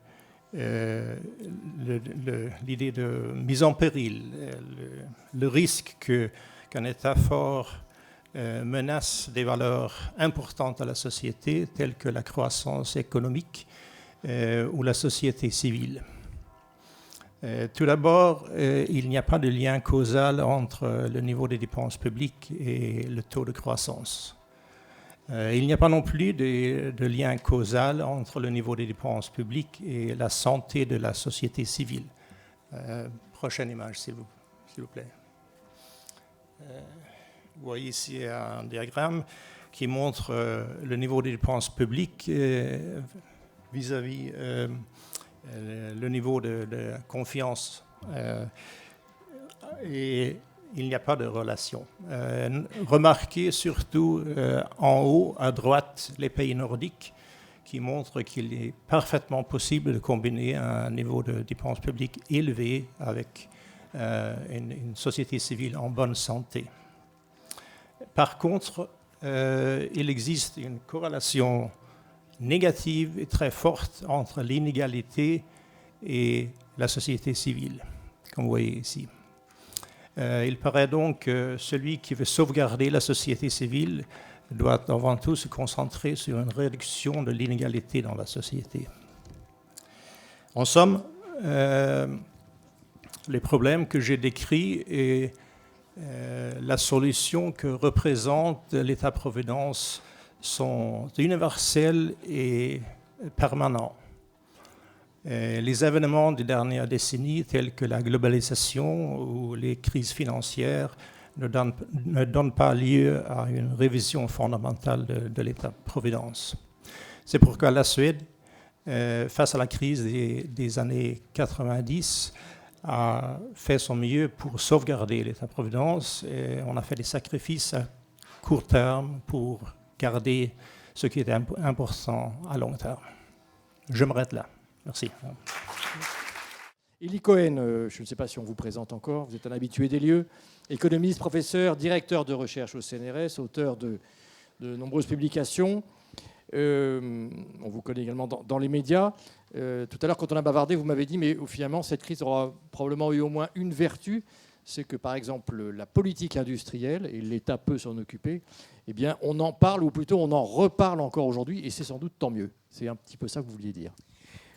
l'idée de mise en péril, le risque qu'un État fort menace des valeurs importantes à la société, telles que la croissance économique ou la société civile. Tout d'abord, il n'y a pas de lien causal entre le niveau des dépenses publiques et le taux de croissance. Il n'y a pas non plus de lien causal entre le niveau des dépenses publiques et la santé de la société civile. Prochaine image, s'il vous plaît. Vous voyez ici un diagramme qui montre le niveau des dépenses publiques vis-à-vis le niveau de confiance. Et il n'y a pas de relation. Remarquez surtout en haut, à droite, les pays nordiques qui montrent qu'il est parfaitement possible de combiner un niveau de dépenses publiques élevé avec une société civile en bonne santé. Par contre, il existe une corrélation négative et très forte entre l'inégalité et la société civile, comme vous voyez ici. Il paraît donc que celui qui veut sauvegarder la société civile doit avant tout se concentrer sur une réduction de l'inégalité dans la société. En somme, les problèmes que j'ai décrits et la solution que représente l'État-providence sont universels et permanents. Les événements des dernières décennies, tels que la globalisation ou les crises financières, ne donnent pas lieu à une révision fondamentale de l'État-providence. C'est pourquoi la Suède, face à la crise des années 90, a fait son mieux pour sauvegarder l'État-providence et on a fait des sacrifices à court terme pour garder ce qui était important à long terme. Je m'arrête là. Merci. Eli Cohen, je ne sais pas si on vous présente encore, vous êtes un habitué des lieux, économiste, professeur, directeur de recherche au CNRS, auteur de nombreuses publications. On vous connaît également dans les médias. Tout à l'heure, quand on a bavardé, vous m'avez dit, mais finalement, cette crise aura probablement eu au moins une vertu, c'est que, par exemple, la politique industrielle, et l'État peut s'en occuper, eh bien, on en parle, ou plutôt on en reparle encore aujourd'hui, et c'est sans doute tant mieux. C'est un petit peu ça que vous vouliez dire.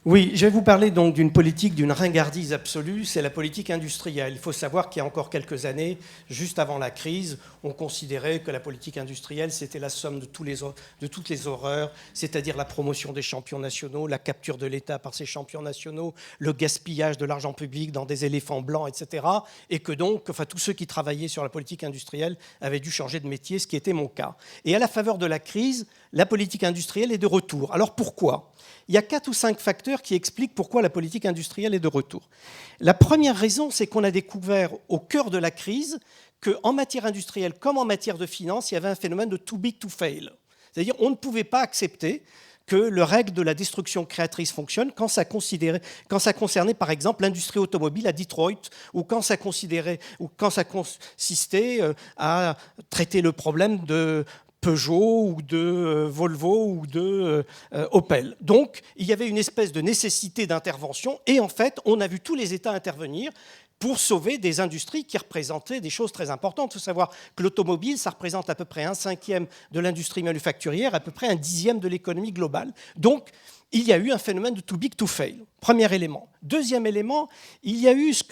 Oui, je vais vous parler donc d'une politique d'une ringardise absolue, c'est la politique industrielle. Il faut savoir qu'il y a encore quelques années, juste avant la crise, on considérait que la politique industrielle, c'était la somme de toutes les horreurs, c'est-à-dire la promotion des champions nationaux, la capture de l'État par ces champions nationaux, le gaspillage de l'argent public dans des éléphants blancs, etc. Et que donc, tous ceux qui travaillaient sur la politique industrielle avaient dû changer de métier, ce qui était mon cas. Et à la faveur de la crise, la politique industrielle est de retour. Alors pourquoi ? Il y a 4 ou 5 facteurs qui expliquent pourquoi la politique industrielle est de retour. La première raison, c'est qu'on a découvert au cœur de la crise qu'en matière industrielle comme en matière de finance, il y avait un phénomène de too big to fail. C'est-à-dire qu'on ne pouvait pas accepter que le règle de la destruction créatrice fonctionne quand ça concernait par exemple l'industrie automobile à Detroit ou quand ça consistait à traiter le problème de Peugeot ou de Volvo ou de Opel. Donc, il y avait une espèce de nécessité d'intervention et en fait, on a vu tous les États intervenir pour sauver des industries qui représentaient des choses très importantes. Il faut savoir que l'automobile, ça représente à peu près 1/5 de l'industrie manufacturière, à peu près 1/10 de l'économie globale. Donc, il y a eu un phénomène de too big to fail. Premier élément. Deuxième élément, il y a eu ce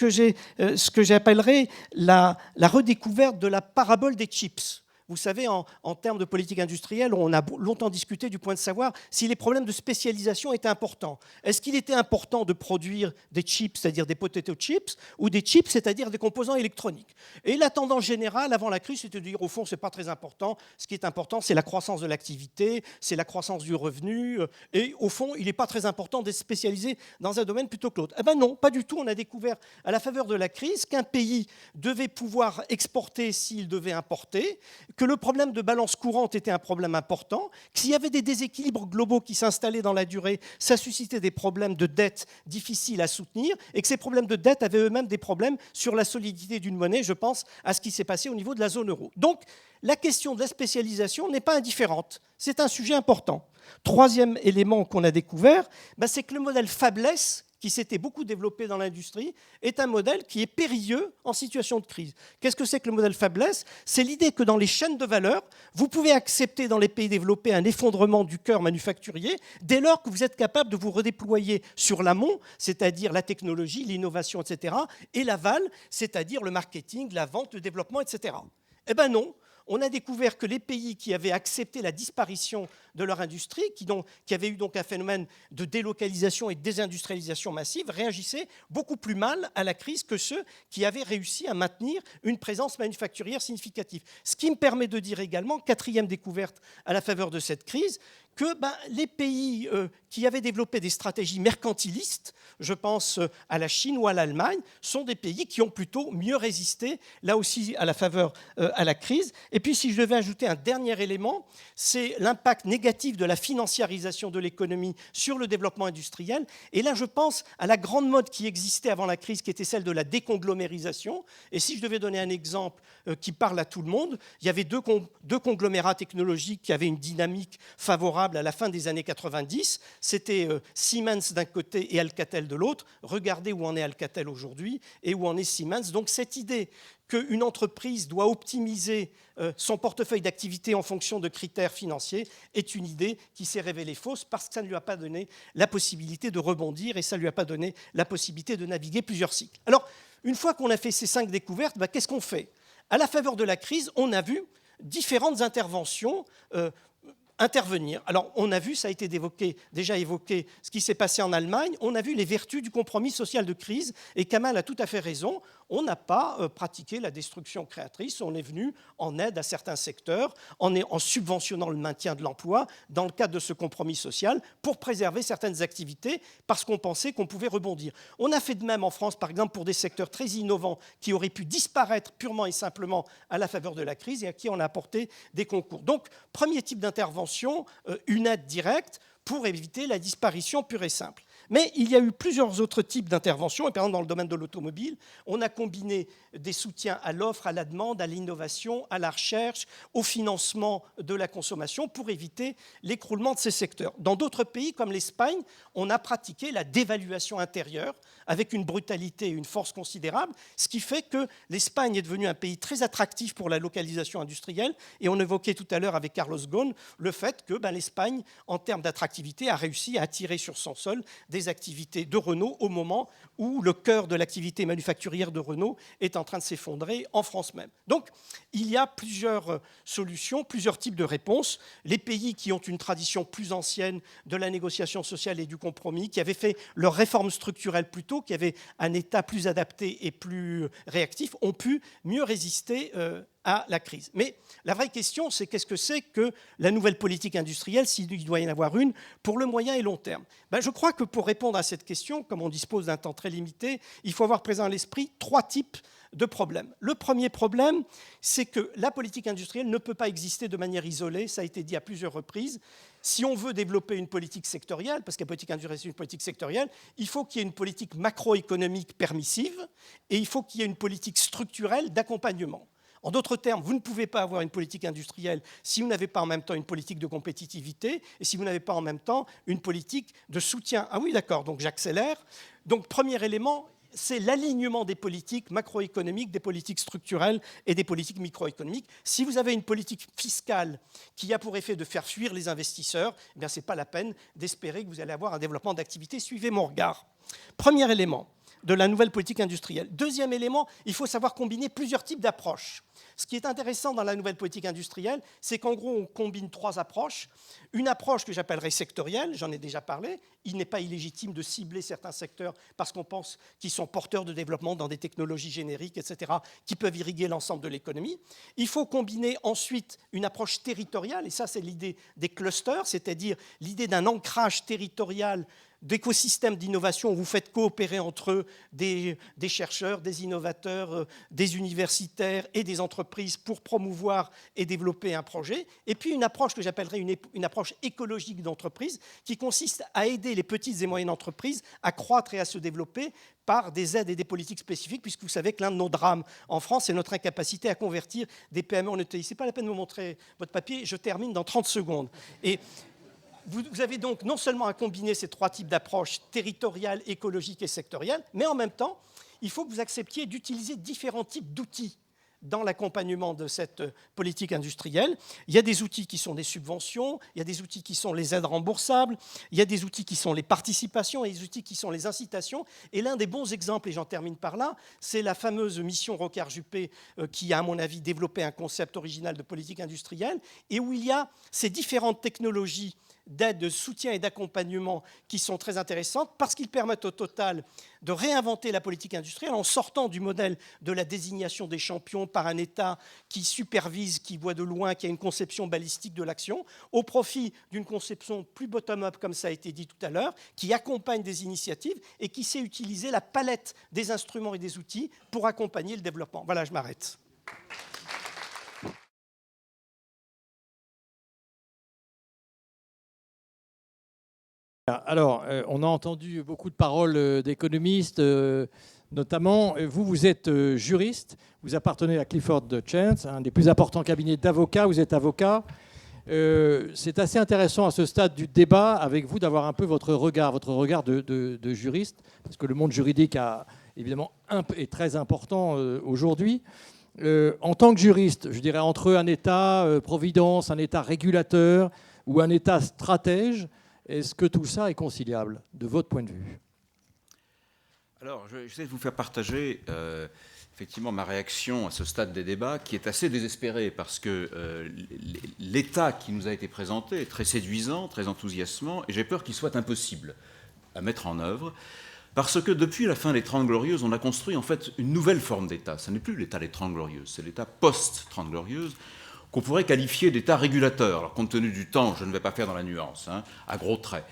que j'appellerais la redécouverte de la parabole des chips. Vous savez, en termes de politique industrielle, on a longtemps discuté du point de savoir si les problèmes de spécialisation étaient importants. Est-ce qu'il était important de produire des chips, c'est-à-dire des potato chips, ou des chips, c'est-à-dire des composants électroniques? Et la tendance générale avant la crise, c'était de dire, au fond, ce n'est pas très important. Ce qui est important, c'est la croissance de l'activité, c'est la croissance du revenu. Et au fond, il n'est pas très important d'être spécialisé dans un domaine plutôt que l'autre. Eh bien non, pas du tout. On a découvert, à la faveur de la crise, qu'un pays devait pouvoir exporter s'il devait importer, que le problème de balance courante était un problème important, que s'il y avait des déséquilibres globaux qui s'installaient dans la durée, ça suscitait des problèmes de dette difficiles à soutenir, et que ces problèmes de dette avaient eux-mêmes des problèmes sur la solidité d'une monnaie. Je pense à ce qui s'est passé au niveau de la zone euro. Donc, la question de la spécialisation n'est pas indifférente. C'est un sujet important. Troisième élément qu'on a découvert, c'est que le modèle fabless, qui s'était beaucoup développé dans l'industrie, est un modèle qui est périlleux en situation de crise. Qu'est-ce que c'est que le modèle fabless? C'est l'idée que dans les chaînes de valeur, vous pouvez accepter dans les pays développés un effondrement du cœur manufacturier dès lors que vous êtes capable de vous redéployer sur l'amont, c'est-à-dire la technologie, l'innovation, etc., et l'aval, c'est-à-dire le marketing, la vente, le développement, etc. Eh bien non. On a découvert que les pays qui avaient accepté la disparition de leur industrie, qui avaient eu donc un phénomène de délocalisation et de désindustrialisation massive, réagissaient beaucoup plus mal à la crise que ceux qui avaient réussi à maintenir une présence manufacturière significative. Ce qui me permet de dire également, quatrième découverte à la faveur de cette crise, que les pays qui avaient développé des stratégies mercantilistes, je pense à la Chine ou à l'Allemagne, sont des pays qui ont plutôt mieux résisté, là aussi à la faveur à la crise. Et puis si je devais ajouter un dernier élément, c'est l'impact négatif de la financiarisation de l'économie sur le développement industriel. Et là, je pense à la grande mode qui existait avant la crise, qui était celle de la déconglomérisation. Et si je devais donner un exemple qui parle à tout le monde, il y avait deux conglomérats technologiques qui avaient une dynamique favorable à la fin des années 90, c'était Siemens d'un côté et Alcatel de l'autre. Regardez où en est Alcatel aujourd'hui et où en est Siemens. Donc cette idée qu'une entreprise doit optimiser son portefeuille d'activité en fonction de critères financiers est une idée qui s'est révélée fausse parce que ça ne lui a pas donné la possibilité de rebondir et ça ne lui a pas donné la possibilité de naviguer plusieurs cycles. Alors, une fois qu'on a fait ces 5 découvertes, qu'est-ce qu'on fait? À la faveur de la crise, on a vu différentes interventions intervenir. Alors, on a vu, ça a été déjà évoqué, ce qui s'est passé en Allemagne. On a vu les vertus du compromis social de crise. Et Kamal a tout à fait raison. on n'a pas pratiqué la destruction créatrice, on est venu en aide à certains secteurs, en subventionnant le maintien de l'emploi dans le cadre de ce compromis social pour préserver certaines activités parce qu'on pensait qu'on pouvait rebondir. On a fait de même en France, par exemple, pour des secteurs très innovants qui auraient pu disparaître purement et simplement à la faveur de la crise et à qui on a apporté des concours. Donc, premier type d'intervention, une aide directe pour éviter la disparition pure et simple. Mais il y a eu plusieurs autres types d'interventions. Et par exemple, dans le domaine de l'automobile, on a combiné des soutiens à l'offre, à la demande, à l'innovation, à la recherche, au financement de la consommation pour éviter l'écroulement de ces secteurs. Dans d'autres pays, comme l'Espagne, on a pratiqué la dévaluation intérieure avec une brutalité et une force considérable, ce qui fait que l'Espagne est devenue un pays très attractif pour la localisation industrielle. Et on évoquait tout à l'heure avec Carlos Ghosn le fait que l'Espagne, en termes d'attractivité, a réussi à attirer sur son sol des activités de Renault au moment où le cœur de l'activité manufacturière de Renault est en train de s'effondrer en France même. Donc, il y a plusieurs solutions, plusieurs types de réponses. Les pays qui ont une tradition plus ancienne de la négociation sociale et du compromis, qui avaient fait leurs réformes structurelles plus tôt, qui avaient un État plus adapté et plus réactif, ont pu mieux résister à la crise. Mais la vraie question, c'est qu'est-ce que c'est que la nouvelle politique industrielle, s'il doit y en avoir une, pour le moyen et long terme ? Je crois que pour répondre à cette question, comme on dispose d'un temps très limité, il faut avoir présent à l'esprit 3 types de problèmes. Le premier problème, c'est que la politique industrielle ne peut pas exister de manière isolée, ça a été dit à plusieurs reprises. Si on veut développer une politique sectorielle, parce que la politique industrielle c'est une politique sectorielle, il faut qu'il y ait une politique macroéconomique permissive et il faut qu'il y ait une politique structurelle d'accompagnement. En d'autres termes, vous ne pouvez pas avoir une politique industrielle si vous n'avez pas en même temps une politique de compétitivité et si vous n'avez pas en même temps une politique de soutien. Ah oui, d'accord, donc j'accélère. Donc, premier élément, c'est l'alignement des politiques macroéconomiques, des politiques structurelles et des politiques microéconomiques. Si vous avez une politique fiscale qui a pour effet de faire fuir les investisseurs, eh bien, ce n'est pas la peine d'espérer que vous allez avoir un développement d'activité. Suivez mon regard. Premier élément de la nouvelle politique industrielle. Deuxième élément, il faut savoir combiner plusieurs types d'approches. Ce qui est intéressant dans la nouvelle politique industrielle, c'est qu'en gros, on combine 3 approches. Une approche que j'appellerais sectorielle, j'en ai déjà parlé. Il n'est pas illégitime de cibler certains secteurs parce qu'on pense qu'ils sont porteurs de développement dans des technologies génériques, etc., qui peuvent irriguer l'ensemble de l'économie. Il faut combiner ensuite une approche territoriale, et ça, c'est l'idée des clusters, c'est-à-dire l'idée d'un ancrage territorial d'écosystèmes d'innovation où vous faites coopérer entre eux des chercheurs, des innovateurs, des universitaires et des entreprises pour promouvoir et développer un projet. Et puis une approche que j'appellerais une approche écologique d'entreprise qui consiste à aider les petites et moyennes entreprises à croître et à se développer par des aides et des politiques spécifiques, puisque vous savez que l'un de nos drames en France, c'est notre incapacité à convertir des PME en ETI. Ce n'est pas la peine de me montrer votre papier, je termine dans 30 secondes. Et vous avez donc non seulement à combiner ces 3 types d'approches, territoriales, écologiques et sectorielles, mais en même temps, il faut que vous acceptiez d'utiliser différents types d'outils dans l'accompagnement de cette politique industrielle. Il y a des outils qui sont des subventions, il y a des outils qui sont les aides remboursables, il y a des outils qui sont les participations et des outils qui sont les incitations. Et l'un des bons exemples, et j'en termine par là, c'est la fameuse mission Rocard-Juppé qui a, à mon avis, développé un concept original de politique industrielle et où il y a ces différentes technologies d'aide, de soutien et d'accompagnement qui sont très intéressantes parce qu'ils permettent au total de réinventer la politique industrielle en sortant du modèle de la désignation des champions par un État qui supervise, qui voit de loin, qui a une conception balistique de l'action, au profit d'une conception plus bottom-up, comme ça a été dit tout à l'heure, qui accompagne des initiatives et qui sait utiliser la palette des instruments et des outils pour accompagner le développement. Voilà, je m'arrête. Alors, on a entendu beaucoup de paroles d'économistes, notamment, vous êtes juriste, vous appartenez à Clifford Chance, un des plus importants cabinets d'avocats, vous êtes avocat. C'est assez intéressant à ce stade du débat avec vous d'avoir un peu votre regard de juriste, parce que le monde juridique évidemment est très important aujourd'hui. En tant que juriste, je dirais entre un État-providence, un État régulateur ou un État stratège, est-ce que tout ça est conciliable, de votre point de vue ? Alors, je vais vous faire partager effectivement ma réaction à ce stade des débats, qui est assez désespérée, parce que l'état qui nous a été présenté est très séduisant, très enthousiasmant, et j'ai peur qu'il soit impossible à mettre en œuvre. Parce que depuis la fin des 30 Glorieuses, on a construit en fait une nouvelle forme d'État. Ce n'est plus l'État des 30 Glorieuses, c'est l'État post-30 Glorieuses, qu'on pourrait qualifier d'État régulateur. Alors, compte tenu du temps, je ne vais pas faire dans la nuance, à gros traits.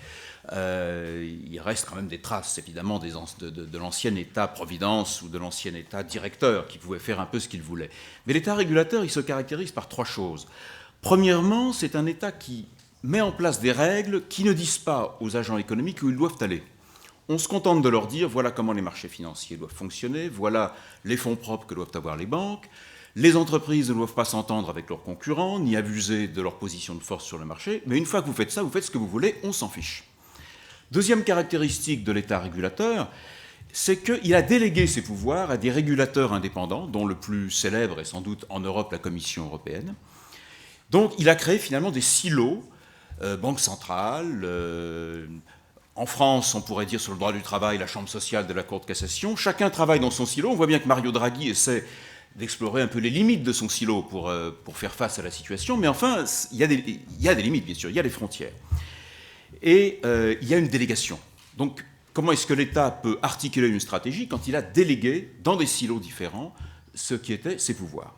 Il reste quand même des traces, évidemment, de l'ancien État-providence ou de l'ancien État-directeur qui pouvait faire un peu ce qu'il voulait. Mais l'État régulateur, il se caractérise par 3 choses. Premièrement, c'est un État qui met en place des règles qui ne disent pas aux agents économiques où ils doivent aller. On se contente de leur dire, voilà comment les marchés financiers doivent fonctionner, voilà les fonds propres que doivent avoir les banques, les entreprises ne doivent pas s'entendre avec leurs concurrents, ni abuser de leur position de force sur le marché, mais une fois que vous faites ça, vous faites ce que vous voulez, on s'en fiche. Deuxième caractéristique de l'État régulateur, c'est qu'il a délégué ses pouvoirs à des régulateurs indépendants, dont le plus célèbre est sans doute en Europe la Commission européenne. Donc il a créé finalement des silos, Banque centrale, en France, on pourrait dire sur le droit du travail, la Chambre sociale de la Cour de cassation. Chacun travaille dans son silo. On voit bien que Mario Draghi essaie d'explorer un peu les limites de son silo pour faire face à la situation. Mais enfin, il y a des limites, bien sûr, il y a des frontières. Et il y a une délégation. Donc, comment est-ce que l'État peut articuler une stratégie quand il a délégué dans des silos différents ce qui étaient ses pouvoirs ?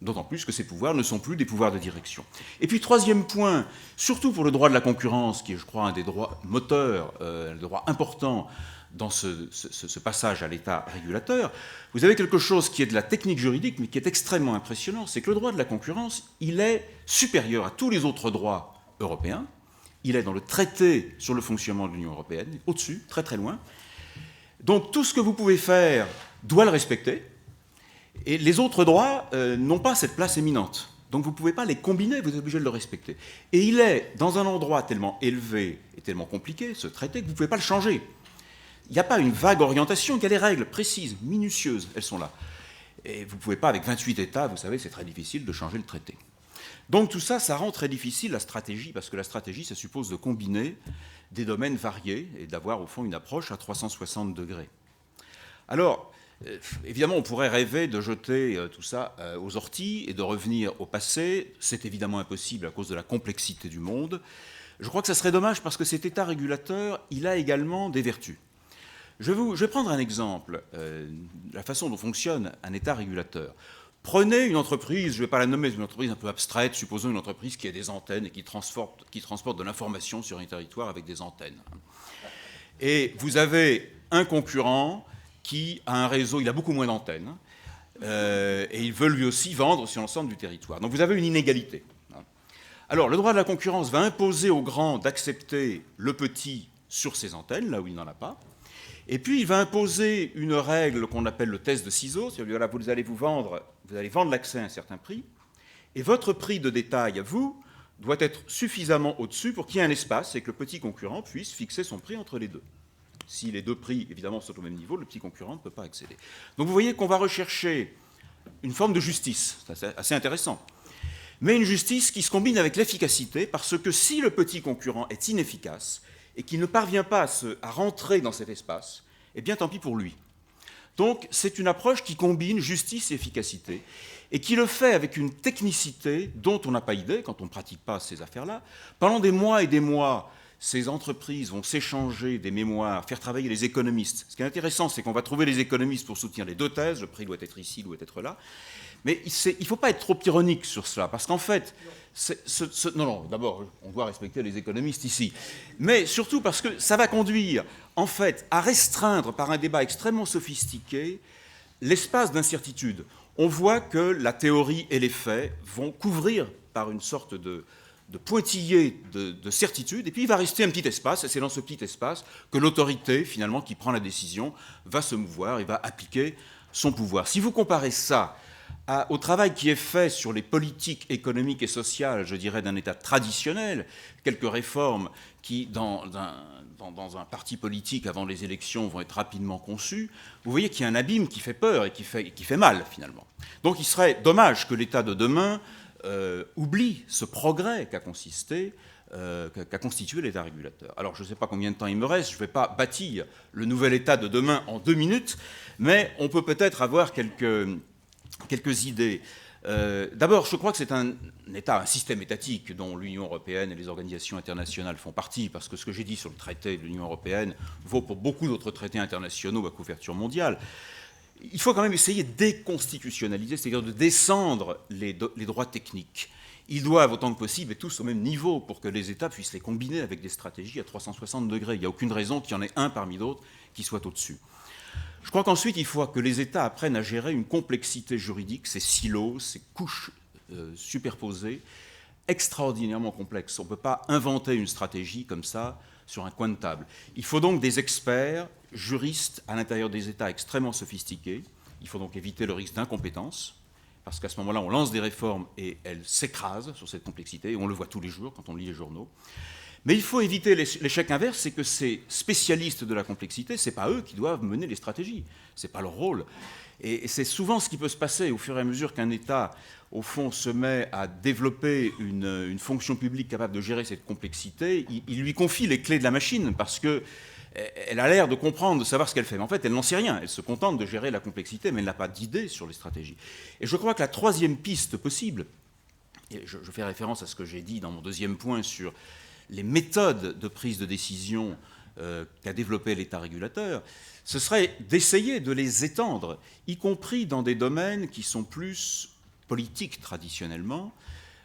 D'autant plus que ces pouvoirs ne sont plus des pouvoirs de direction. Et puis, troisième point, surtout pour le droit de la concurrence, qui est, je crois, un des droits moteurs, un droit important dans ce passage à l'État régulateur, vous avez quelque chose qui est de la technique juridique, mais qui est extrêmement impressionnant, c'est que le droit de la concurrence, il est supérieur à tous les autres droits européens. Il est dans le traité sur le fonctionnement de l'Union européenne, au-dessus, très très loin. Donc, tout ce que vous pouvez faire doit le respecter. Et les autres droits n'ont pas cette place éminente. Donc vous ne pouvez pas les combiner, vous êtes obligé de le respecter. Et il est dans un endroit tellement élevé et tellement compliqué, ce traité, que vous ne pouvez pas le changer. Il n'y a pas une vague orientation, il y a des règles précises, minutieuses, elles sont là. Et vous ne pouvez pas, avec 28 États, vous savez, c'est très difficile de changer le traité. Donc tout ça, ça rend très difficile la stratégie, parce que la stratégie, ça suppose de combiner des domaines variés et d'avoir, au fond, une approche à 360 degrés. Alors, évidemment, on pourrait rêver de jeter tout ça aux orties et de revenir au passé. C'est évidemment impossible à cause de la complexité du monde. Je crois que ça serait dommage parce que cet État régulateur, il a également des vertus. Je vais prendre un exemple, la façon dont fonctionne un État régulateur. Prenez une entreprise, je ne vais pas la nommer, une entreprise un peu abstraite, supposons une entreprise qui a des antennes et qui transporte de l'information sur un territoire avec des antennes. Et vous avez un concurrent qui a un réseau, il a beaucoup moins d'antennes, et il veut lui aussi vendre sur l'ensemble du territoire. Donc vous avez une inégalité. Alors le droit de la concurrence va imposer aux grands d'accepter le petit sur ses antennes, là où il n'en a pas, et puis il va imposer une règle qu'on appelle le test de ciseaux, c'est-à-dire là, vous allez vendre l'accès à un certain prix, et votre prix de détail à vous doit être suffisamment au-dessus pour qu'il y ait un espace et que le petit concurrent puisse fixer son prix entre les deux. Si les deux prix, évidemment, sont au même niveau, le petit concurrent ne peut pas accéder. Donc vous voyez qu'on va rechercher une forme de justice, c'est assez intéressant, mais une justice qui se combine avec l'efficacité, parce que si le petit concurrent est inefficace et qu'il ne parvient pas à rentrer dans cet espace, eh bien tant pis pour lui. Donc c'est une approche qui combine justice et efficacité, et qui le fait avec une technicité dont on n'a pas idée quand on ne pratique pas ces affaires-là. Pendant des mois et des mois, ces entreprises vont s'échanger des mémoires, faire travailler les économistes. Ce qui est intéressant, c'est qu'on va trouver les économistes pour soutenir les deux thèses, le prix doit être ici, doit être là. Mais il ne faut pas être trop ironique sur cela, parce qu'en fait, non, d'abord, on doit respecter les économistes ici, mais surtout parce que ça va conduire, en fait, à restreindre par un débat extrêmement sophistiqué l'espace d'incertitude. On voit que la théorie et les faits vont couvrir par une sorte de pointillé de certitude, et puis il va rester un petit espace, et c'est dans ce petit espace que l'autorité, finalement, qui prend la décision, va se mouvoir et va appliquer son pouvoir. Si vous comparez ça au travail qui est fait sur les politiques économiques et sociales, je dirais, d'un État traditionnel, quelques réformes qui, dans un parti politique avant les élections, vont être rapidement conçues, vous voyez qu'il y a un abîme qui fait peur et qui fait mal, finalement. Donc il serait dommage que l'État de demain oublie ce progrès qu'a constitué l'État régulateur. Alors, je ne sais pas combien de temps il me reste, je ne vais pas bâtir le nouvel État de demain en 2 minutes, mais on peut peut-être avoir quelques idées. D'abord, je crois que c'est un État, un système étatique dont l'Union européenne et les organisations internationales font partie, parce que ce que j'ai dit sur le traité de l'Union européenne vaut pour beaucoup d'autres traités internationaux à couverture mondiale. Il faut quand même essayer de déconstitutionnaliser, c'est-à-dire de descendre les droits techniques. Ils doivent, autant que possible, être tous au même niveau pour que les États puissent les combiner avec des stratégies à 360 degrés. Il n'y a aucune raison qu'il y en ait un parmi d'autres qui soit au-dessus. Je crois qu'ensuite, il faut que les États apprennent à gérer une complexité juridique, ces silos, ces couches superposées, extraordinairement complexes. On ne peut pas inventer une stratégie comme ça sur un coin de table. Il faut donc des experts, juristes à l'intérieur des États extrêmement sophistiqués. Il faut donc éviter le risque d'incompétence, parce qu'à ce moment-là, on lance des réformes et elles s'écrasent sur cette complexité, et on le voit tous les jours quand on lit les journaux. Mais il faut éviter l'échec inverse, c'est que ces spécialistes de la complexité, ce n'est pas eux qui doivent mener les stratégies, ce n'est pas leur rôle. Et c'est souvent ce qui peut se passer au fur et à mesure qu'un État, au fond, se met à développer une fonction publique capable de gérer cette complexité. Il lui confie les clés de la machine, parce qu'elle a l'air de comprendre, de savoir ce qu'elle fait. Mais en fait, elle n'en sait rien. Elle se contente de gérer la complexité, mais elle n'a pas d'idée sur les stratégies. Et je crois que la troisième piste possible, et je fais référence à ce que j'ai dit dans mon deuxième point sur les méthodes de prise de décision qu'a développé l'État régulateur, ce serait d'essayer de les étendre, y compris dans des domaines qui sont plus politiques traditionnellement.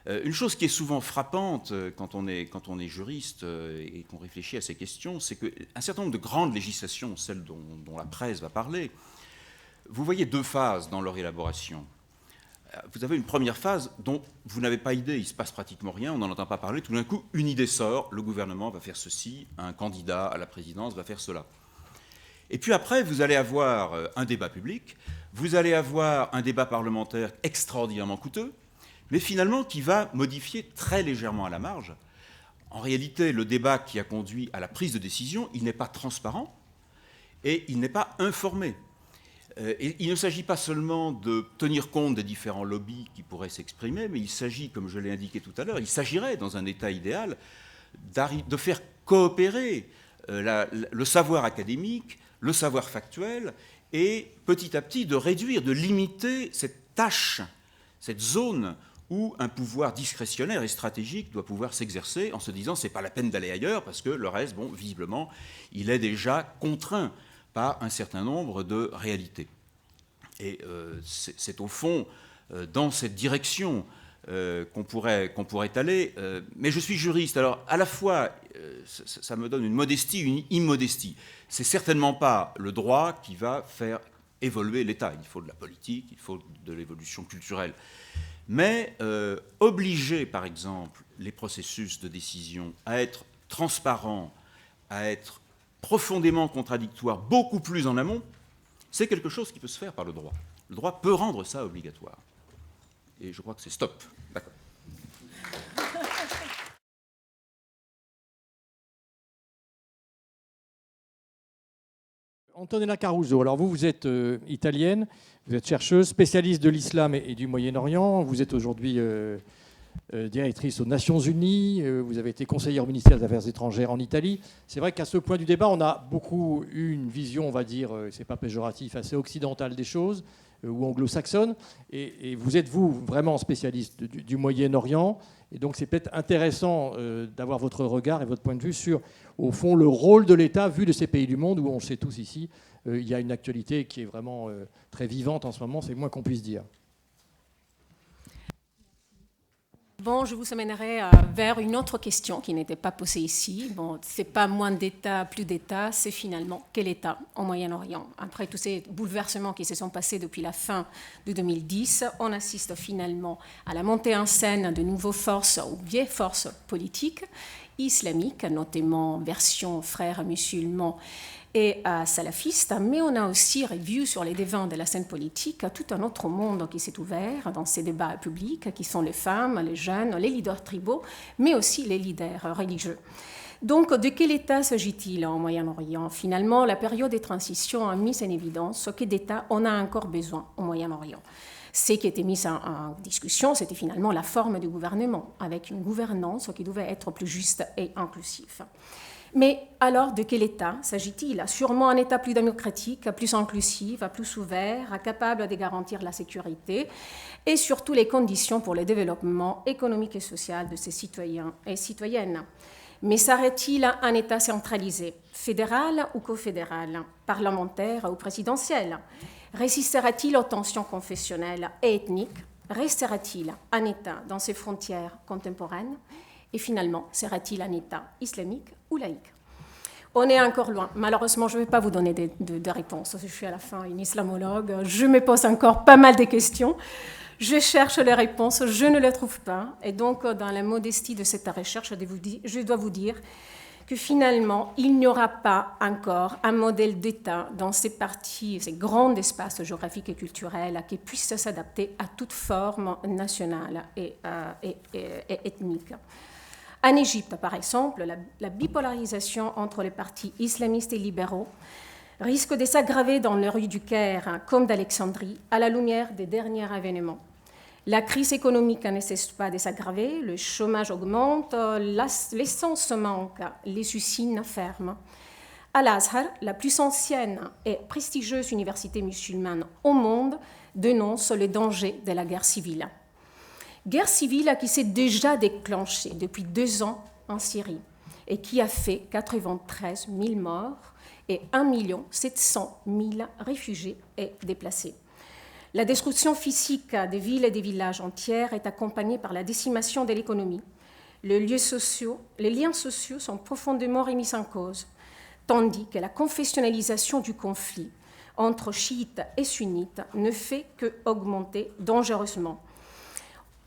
Une chose qui est souvent frappante quand on est juriste et qu'on réfléchit à ces questions, c'est qu'un certain nombre de grandes législations, celles dont la presse va parler, vous voyez deux phases dans leur élaboration. Vous avez une première phase dont vous n'avez pas idée, il ne se passe pratiquement rien, on n'en entend pas parler, tout d'un coup, une idée sort, le gouvernement va faire ceci, un candidat à la présidence va faire cela. Et puis après, vous allez avoir un débat public, vous allez avoir un débat parlementaire extraordinairement coûteux, mais finalement qui va modifier très légèrement à la marge. En réalité, le débat qui a conduit à la prise de décision, il n'est pas transparent et il n'est pas informé. Et il ne s'agit pas seulement de tenir compte des différents lobbies qui pourraient s'exprimer, mais il s'agit, comme je l'ai indiqué tout à l'heure, il s'agirait, dans un État idéal, de faire coopérer le savoir académique, le savoir factuel, et petit à petit de réduire, de limiter cette tâche, cette zone où un pouvoir discrétionnaire et stratégique doit pouvoir s'exercer en se disant c'est pas la peine d'aller ailleurs parce que le reste, bon, visiblement, il est déjà contraint par un certain nombre de réalités. Et c'est au fond dans cette direction qu'on pourrait aller. Mais je suis juriste, alors à la fois ça me donne une modestie, une immodestie. C'est certainement pas le droit qui va faire évoluer l'État. Il faut de la politique, il faut de l'évolution culturelle. Mais obliger, par exemple, les processus de décision à être transparents, à être profondément contradictoires, beaucoup plus en amont, c'est quelque chose qui peut se faire par le droit. Le droit peut rendre ça obligatoire. Et je crois que c'est stop. D'accord. Antonella Caruso, alors vous êtes italienne, vous êtes chercheuse, spécialiste de l'islam et du Moyen-Orient, vous êtes aujourd'hui directrice aux Nations Unies, vous avez été conseillère au ministère des Affaires étrangères en Italie. C'est vrai qu'à ce point du débat, on a beaucoup eu une vision, on va dire, c'est pas péjoratif, assez occidentale des choses, ou anglo-saxonne, et vous êtes, vous, vraiment spécialiste du Moyen-Orient, et donc c'est peut-être intéressant d'avoir votre regard et votre point de vue sur, au fond, le rôle de l'État vu de ces pays du monde où, on le sait tous ici, il y a une actualité qui est vraiment très vivante en ce moment, c'est le moins qu'on puisse dire. Bon, je vous amènerai vers une autre question qui n'était pas posée ici. Bon, c'est pas moins d'État, plus d'État, c'est finalement quel État au Moyen-Orient. Après tous ces bouleversements qui se sont passés depuis la fin de 2010, on assiste finalement à la montée en scène de nouvelles forces ou vieilles forces politiques islamiques, notamment version frères musulmans et salafistes, mais on a aussi revu sur les devants de la scène politique tout un autre monde qui s'est ouvert dans ces débats publics, qui sont les femmes, les jeunes, les leaders tribaux, mais aussi les leaders religieux. Donc, de quel État s'agit-il au Moyen-Orient? Finalement, la période de transition a mis en évidence que d'État on a encore besoin au Moyen-Orient. Ce qui était mis en discussion, c'était finalement la forme du gouvernement, avec une gouvernance qui devait être plus juste et inclusive. Mais alors, de quel État s'agit-il? Sûrement un État plus démocratique, plus inclusif, plus ouvert, capable de garantir la sécurité et surtout les conditions pour le développement économique et social de ses citoyens et citoyennes. Mais serait-il un État centralisé, fédéral ou cofédéral, parlementaire ou présidentiel? Résistera-t-il aux tensions confessionnelles et ethniques? Restera-t-il un État dans ses frontières contemporaines? Et finalement, sera-t-il un État islamique ou laïque? On est encore loin. Malheureusement, je ne vais pas vous donner de réponses. Je suis à la fin une islamologue. Je me pose encore pas mal de questions. Je cherche les réponses, je ne les trouve pas. Et donc, dans la modestie de cette recherche, je dois vous dire que finalement, il n'y aura pas encore un modèle d'État dans ces parties, ces grands espaces géographiques et culturels qui puisse s'adapter à toute forme nationale et ethnique. En Égypte, par exemple, la bipolarisation entre les partis islamistes et libéraux risque de s'aggraver dans les rues du Caire comme d'Alexandrie à la lumière des derniers événements. La crise économique ne cesse pas de s'aggraver, le chômage augmente, l'essence manque, les usines ferment. Al-Azhar, la plus ancienne et prestigieuse université musulmane au monde, dénonce les dangers de la guerre civile. Guerre civile qui s'est déjà déclenchée depuis 2 ans en Syrie et qui a fait 93 000 morts et 1 700 000 réfugiés et déplacés. La destruction physique des villes et des villages entiers est accompagnée par la décimation de l'économie. Les liens sociaux sont profondément remis en cause, tandis que la confessionnalisation du conflit entre chiites et sunnites ne fait qu'augmenter dangereusement.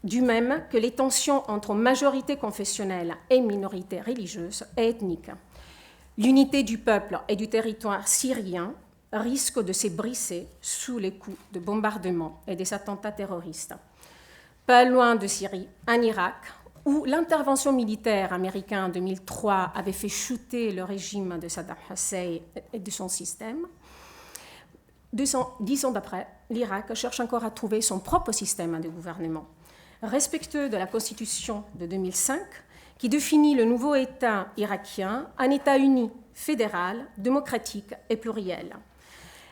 Du même que les tensions entre majorité confessionnelle et minorité religieuse et ethnique. L'unité du peuple et du territoire syrien risque de se briser sous les coups de bombardements et des attentats terroristes. Pas loin de Syrie, en Irak, où l'intervention militaire américaine en 2003 avait fait chuter le régime de Saddam Hussein et de son système. 10 ans d'après, l'Irak cherche encore à trouver son propre système de gouvernement, respectueux de la Constitution de 2005, qui définit le nouveau État irakien, un État uni, fédéral, démocratique et pluriel.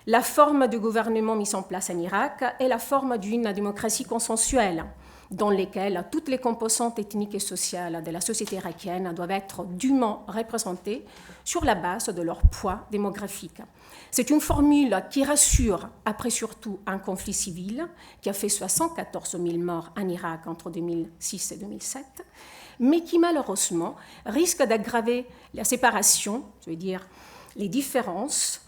La forme de gouvernement mise en place en Irak est la forme d'une démocratie consensuelle, dans laquelle toutes les composantes ethniques et sociales de la société irakienne doivent être dûment représentées sur la base de leur poids démographique. C'est une formule qui rassure, après surtout un conflit civil qui a fait 74 000 morts en Irak entre 2006 et 2007, mais qui malheureusement risque d'aggraver la séparation, je veux dire les différences,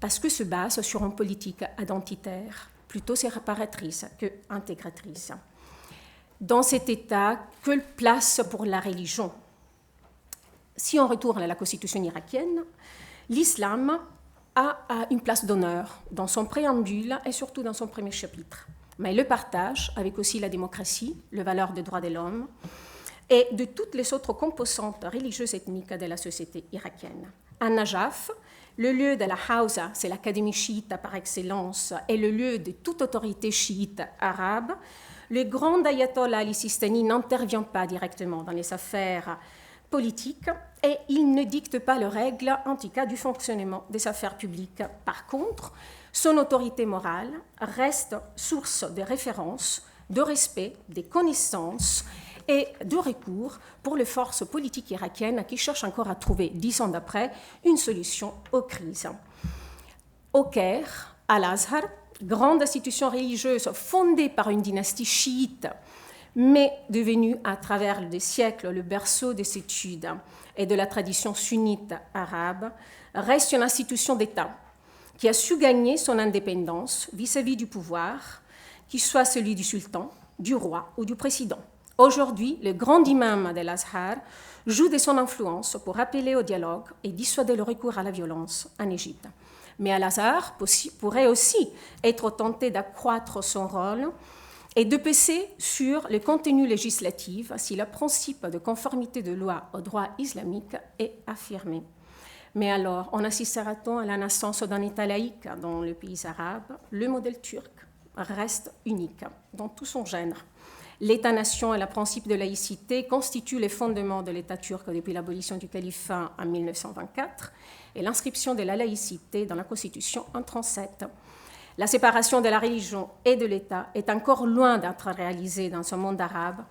parce que se base sur une politique identitaire, plutôt séparatrice que intégratrice. Dans cet État, quelle place pour la religion? Si on retourne à la constitution irakienne, l'islam a une place d'honneur dans son préambule et surtout dans son premier chapitre. Mais il le partage avec aussi la démocratie, les valeurs des droits de l'homme et de toutes les autres composantes religieuses ethniques de la société irakienne. À Najaf, le lieu de la Hawza, c'est l'académie chiite par excellence, et le lieu de toute autorité chiite arabe, le grand ayatollah Ali Sistani n'intervient pas directement dans les affaires politiques et il ne dicte pas les règles, en tout cas, du fonctionnement des affaires publiques. Par contre, son autorité morale reste source de référence, de respect, de connaissances et de recours pour les forces politiques irakiennes qui cherchent encore à trouver, 10 ans d'après, une solution aux crises. Au Caire, Al-Azhar, grande institution religieuse fondée par une dynastie chiite, mais devenue à travers des siècles le berceau des études et de la tradition sunnite arabe, reste une institution d'État qui a su gagner son indépendance vis-à-vis du pouvoir, qu'il soit celui du sultan, du roi ou du président. Aujourd'hui, le grand imam de l'Azhar joue de son influence pour appeler au dialogue et dissuader le recours à la violence en Égypte. Mais Al-Azhar pourrait aussi être tenté d'accroître son rôle et de peser sur le contenu législatif si le principe de conformité de loi au droit islamique est affirmé. Mais alors, on assistera-t-on à la naissance d'un État laïque dans le pays arabe? Le modèle turc reste unique dans tout son genre. l'État-nation et le principe de laïcité constituent les fondements de l'État turc depuis l'abolition du califat en 1924 et l'inscription de la laïcité dans la Constitution en 1937. La séparation de la religion et de l'État est encore loin d'être réalisée dans ce monde arabe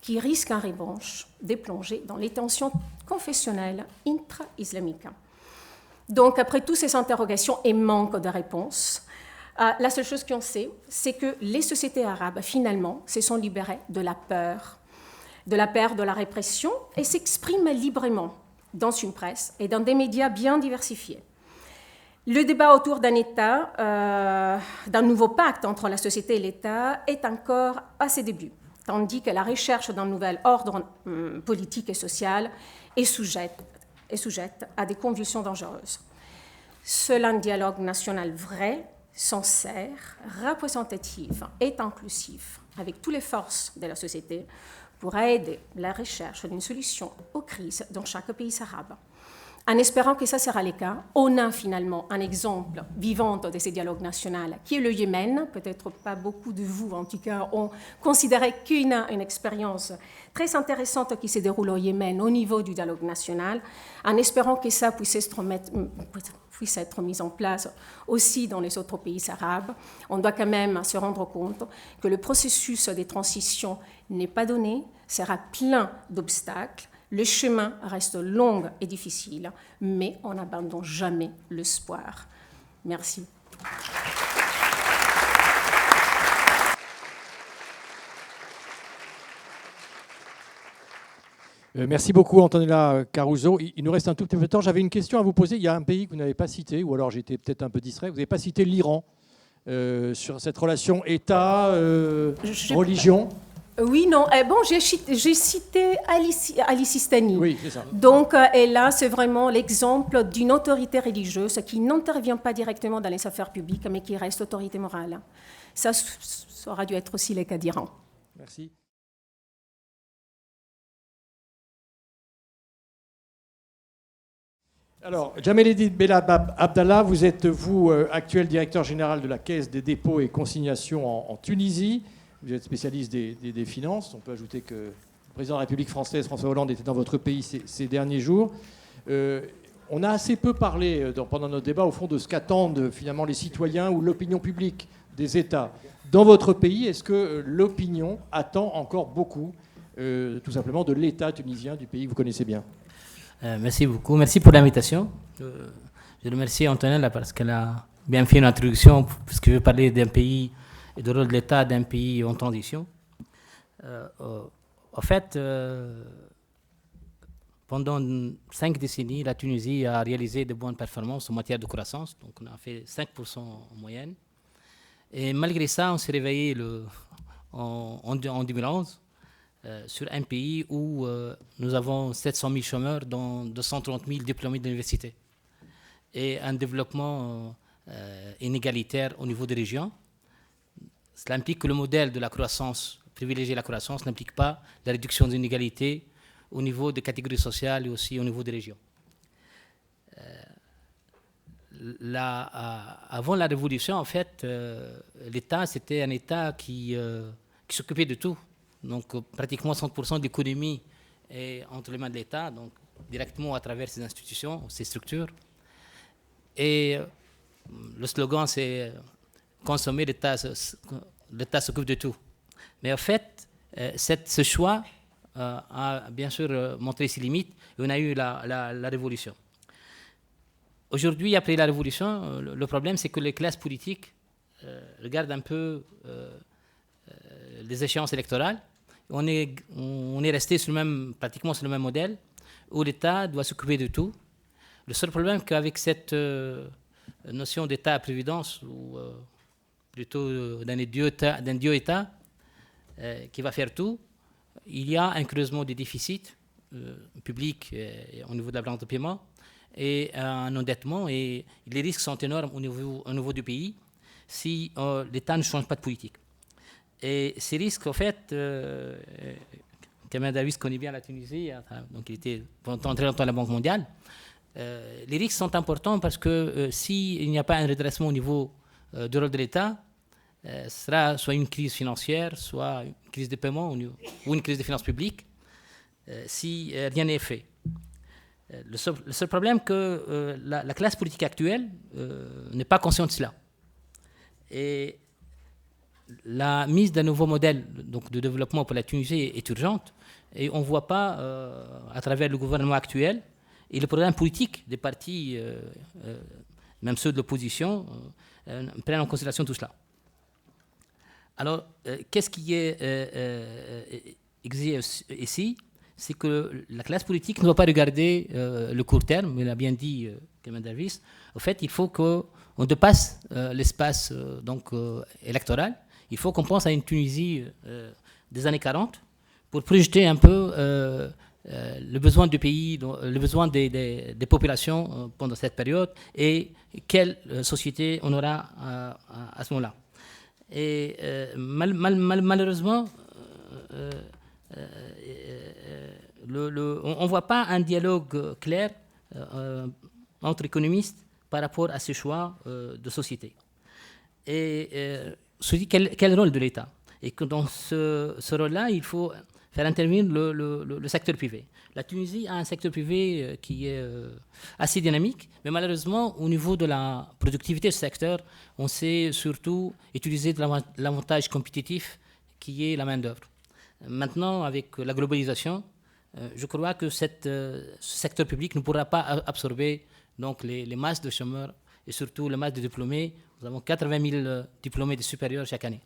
qui risque en revanche de plonger dans les tensions confessionnelles intra-islamiques. Donc, après toutes ces interrogations et manque de réponses, la seule chose qu'on sait, c'est que les sociétés arabes, finalement, se sont libérées de la peur de la répression et s'expriment librement dans une presse et dans des médias bien diversifiés. Le débat autour d'un État, d'un nouveau pacte entre la société et l'État est encore à ses débuts, tandis que la recherche d'un nouvel ordre politique et social est sujette à des convulsions dangereuses. Seul un dialogue national vrai, sincère, représentatif et inclusif avec toutes les forces de la société pourra aider la recherche d'une solution aux crises dans chaque pays arabe. En espérant que ça sera le cas, on a finalement un exemple vivant de ce dialogue national qui est le Yémen. Peut-être pas beaucoup de vous, en tout cas, ont considéré qu'il a une expérience très intéressante qui se déroule au Yémen au niveau du dialogue national, en espérant que ça puisse être mis en place aussi dans les autres pays arabes. On doit quand même se rendre compte que le processus de transition n'est pas donné, sera plein d'obstacles. Le chemin reste long et difficile, mais on n'abandonne jamais l'espoir. Merci. Merci beaucoup, Antonella Caruso. Il nous reste un tout petit peu de temps. J'avais une question à vous poser. Il y a un pays que vous n'avez pas cité, ou alors j'étais peut-être un peu distrait. Vous n'avez pas cité l'Iran sur cette relation État-religion. Oui, non. Bon, j'ai cité Ali Sistani. Oui, c'est ça. Donc, et là, c'est vraiment l'exemple d'une autorité religieuse qui n'intervient pas directement dans les affaires publiques, mais qui reste autorité morale. Ça aurait dû être aussi le cas d'Iran. Merci. Alors, Djameledine Belabab Abdallah, vous êtes, actuel directeur général de la Caisse des dépôts et consignations en Tunisie. Vous êtes spécialiste des finances. On peut ajouter que le président de la République française, François Hollande, était dans votre pays ces derniers jours. On a assez peu parlé pendant notre débat, au fond, de ce qu'attendent finalement les citoyens ou l'opinion publique des États. Dans votre pays, est-ce que l'opinion attend encore beaucoup, tout simplement, de l'État tunisien, du pays que vous connaissez bien ? Merci beaucoup. Merci pour l'invitation. Je remercie Antonella parce qu'elle a bien fait une introduction, puisque je veux parler d'un pays et du rôle de l'État d'un pays en transition. En fait, pendant 5 décennies, la Tunisie a réalisé de bonnes performances en matière de croissance. Donc, on a fait 5% en moyenne. Et malgré ça, on s'est réveillé en 2011 sur un pays où nous avons 700 000 chômeurs, dont 230 000 diplômés d'université, et un développement inégalitaire au niveau des régions. Cela implique que le modèle de la croissance, privilégier la croissance, n'implique pas la réduction des inégalités au niveau des catégories sociales et aussi au niveau des régions. Avant la Révolution, en fait, l'État, c'était un État qui s'occupait de tout. Donc, pratiquement 100% de l'économie est entre les mains de l'État, donc directement à travers ses institutions, ses structures. Et le slogan, c'est consommer, l'État s'occupe de tout. Mais en fait, ce choix a bien sûr montré ses limites et on a eu la Révolution. Aujourd'hui, après la Révolution, le problème, c'est que les classes politiques regardent un peu les échéances électorales. On est resté pratiquement sur le même modèle où l'État doit s'occuper de tout. Le seul problème, c'est qu'avec cette notion d'État-prévidence, ou plutôt d'un Dieu-État qui va faire tout, il y a un creusement des déficits publics au niveau de la balance de paiement et un endettement. Et les risques sont énormes au niveau du pays si l'État ne change pas de politique. Et ces risques, en fait, Kamel Davis connaît bien la Tunisie, donc il était pendant très longtemps à la Banque mondiale. Les risques sont importants parce que s'il n'y a pas un redressement au niveau du rôle de l'État, ce sera soit une crise financière, soit une crise de paiement ou une crise de finances publiques, si rien n'est fait. Le seul problème est que la classe politique actuelle n'est pas consciente de cela. Et la mise d'un nouveau modèle donc, de développement pour la Tunisie est urgente, et on ne voit pas, à travers le gouvernement actuel et le programme politique des partis, même ceux de l'opposition, prennent en considération tout cela. Alors, qu'est-ce qui est exigé ici? C'est que la classe politique ne doit pas regarder le court terme, il a bien dit Clément Davis. En fait, il faut qu'on dépasse l'espace électoral. Il faut qu'on pense à une Tunisie des années 40 pour projeter un peu le besoin du pays, le besoin des populations pendant cette période et quelle société on aura à ce moment-là. Et malheureusement, on ne voit pas un dialogue clair entre économistes par rapport à ces choix de société. Et se dit quel rôle de l'État? Et que dans ce rôle-là, il faut faire intervenir le secteur privé. La Tunisie a un secteur privé qui est assez dynamique, mais malheureusement, au niveau de la productivité de ce secteur, on sait surtout utiliser de l'avantage compétitif qui est la main-d'œuvre. Maintenant, avec la globalisation, je crois que ce secteur public ne pourra pas absorber donc, les masses de chômeurs et surtout les masses de diplômés. Nous avons 80 000 diplômés de supérieurs chaque année.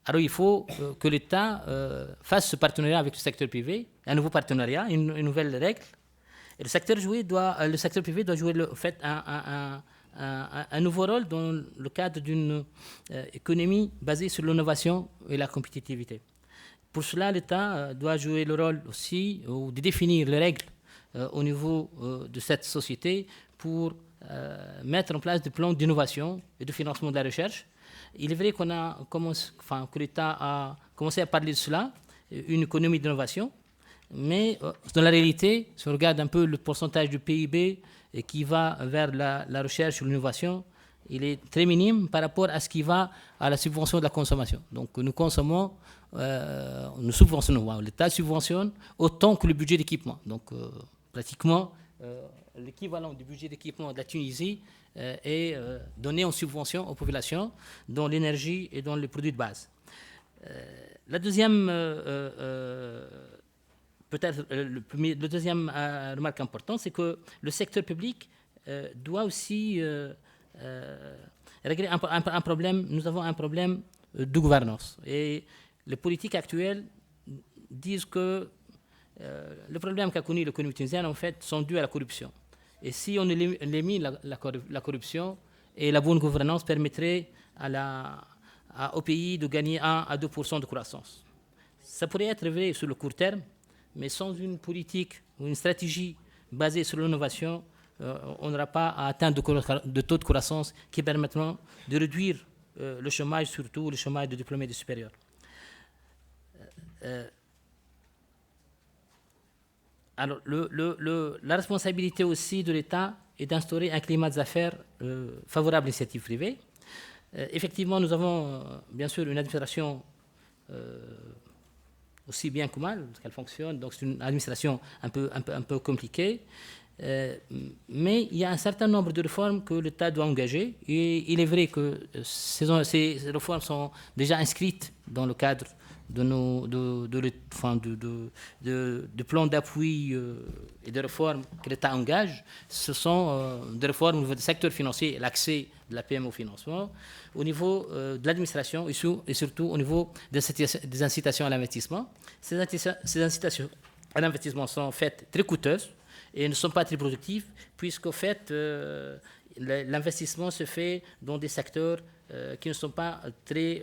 Alors il faut que l'État fasse ce partenariat avec le secteur privé, un nouveau partenariat, une nouvelle règle. Et le secteur privé doit jouer un nouveau rôle dans le cadre d'une économie basée sur l'innovation et la compétitivité. Pour cela, l'État doit jouer le rôle aussi de définir les règles au niveau de cette société pour mettre en place des plans d'innovation et de financement de la recherche. Il est vrai que l'État a commencé à parler de cela, une économie d'innovation, mais dans la réalité, si on regarde un peu le pourcentage du PIB qui va vers la recherche ou l'innovation, il est très minime par rapport à ce qui va à la subvention de la consommation. Donc nous consommons, nous subventionnons, l'État subventionne autant que le budget d'équipement. Donc pratiquement, l'équivalent du budget d'équipement de la Tunisie est donné en subvention aux populations dans l'énergie et dans les produits de base. La deuxième, le deuxième remarque importante, c'est que le secteur public doit aussi régler un problème. Nous avons un problème de gouvernance. Et les politiques actuelles disent que le problème qu'a connu l'économie tunisienne, en fait, sont dus à la corruption. Et si on élimine la corruption, et la bonne gouvernance permettrait au pays de gagner 1 à 2% de croissance. Ça pourrait être vrai sur le court terme, mais sans une politique ou une stratégie basée sur l'innovation, on n'aura pas à atteindre de taux de croissance qui permettront de réduire le chômage, surtout le chômage de diplômés de supérieurs. Alors, la responsabilité aussi de l'État est d'instaurer un climat d'affaires favorable à l'initiative privée. Effectivement, nous avons bien sûr une administration aussi bien que mal, parce qu'elle fonctionne, donc c'est une administration un peu compliquée. Mais il y a un certain nombre de réformes que l'État doit engager, et il est vrai que ces réformes sont déjà inscrites dans le cadre de plans d'appui et de réformes que l'État engage. Ce sont des réformes au niveau du secteur financier, l'accès de la PME au financement, au niveau de l'administration et surtout au niveau des incitations à l'investissement. Ces incitations à l'investissement sont en fait très coûteuses et ne sont pas très productives, puisqu'en fait l'investissement se fait dans des secteurs qui ne sont pas très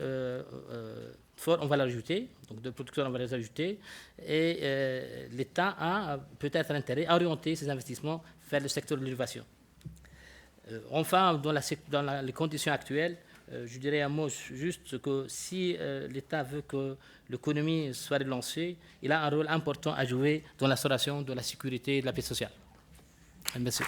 fort en valeur ajoutée, donc de producteurs en valeur ajoutée, et l'État a peut-être intérêt à orienter ces investissements vers le secteur de l'innovation. Enfin, dans les conditions actuelles, je dirais un mot juste que si l'État veut que l'économie soit relancée, il a un rôle important à jouer dans l'instauration de la sécurité et de la paix sociale. Merci.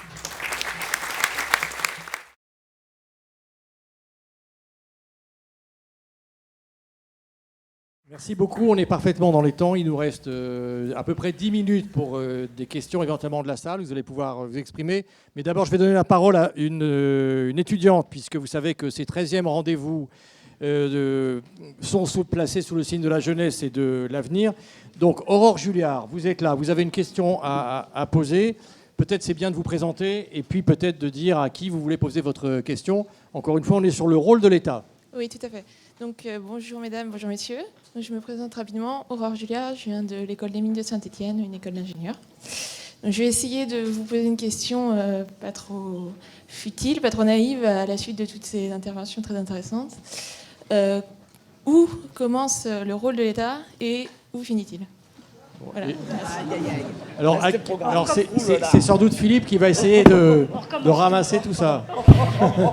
Merci beaucoup, on est parfaitement dans les temps. Il nous reste à peu près 10 minutes pour des questions éventuellement de la salle. Vous allez pouvoir vous exprimer. Mais d'abord, je vais donner la parole à une étudiante, puisque vous savez que ces 13e rendez-vous sont placés sous le signe de la jeunesse et de l'avenir. Donc, Aurore Julliard, vous êtes là, vous avez une question à poser. Peut-être c'est bien de vous présenter et puis peut-être de dire à qui vous voulez poser votre question. Encore une fois, on est sur le rôle de l'État. Oui, tout à fait. Donc, bonjour mesdames, bonjour messieurs. Donc, je me présente rapidement. Aurore Julliard, je viens de l'école des mines de Saint-Étienne, une école d'ingénieurs. Donc, je vais essayer de vous poser une question pas trop futile, pas trop naïve, à la suite de toutes ces interventions très intéressantes. Où commence le rôle de l'État et où finit-il? Voilà. Alors c'est sans doute Philippe qui va essayer de ramasser tout ça.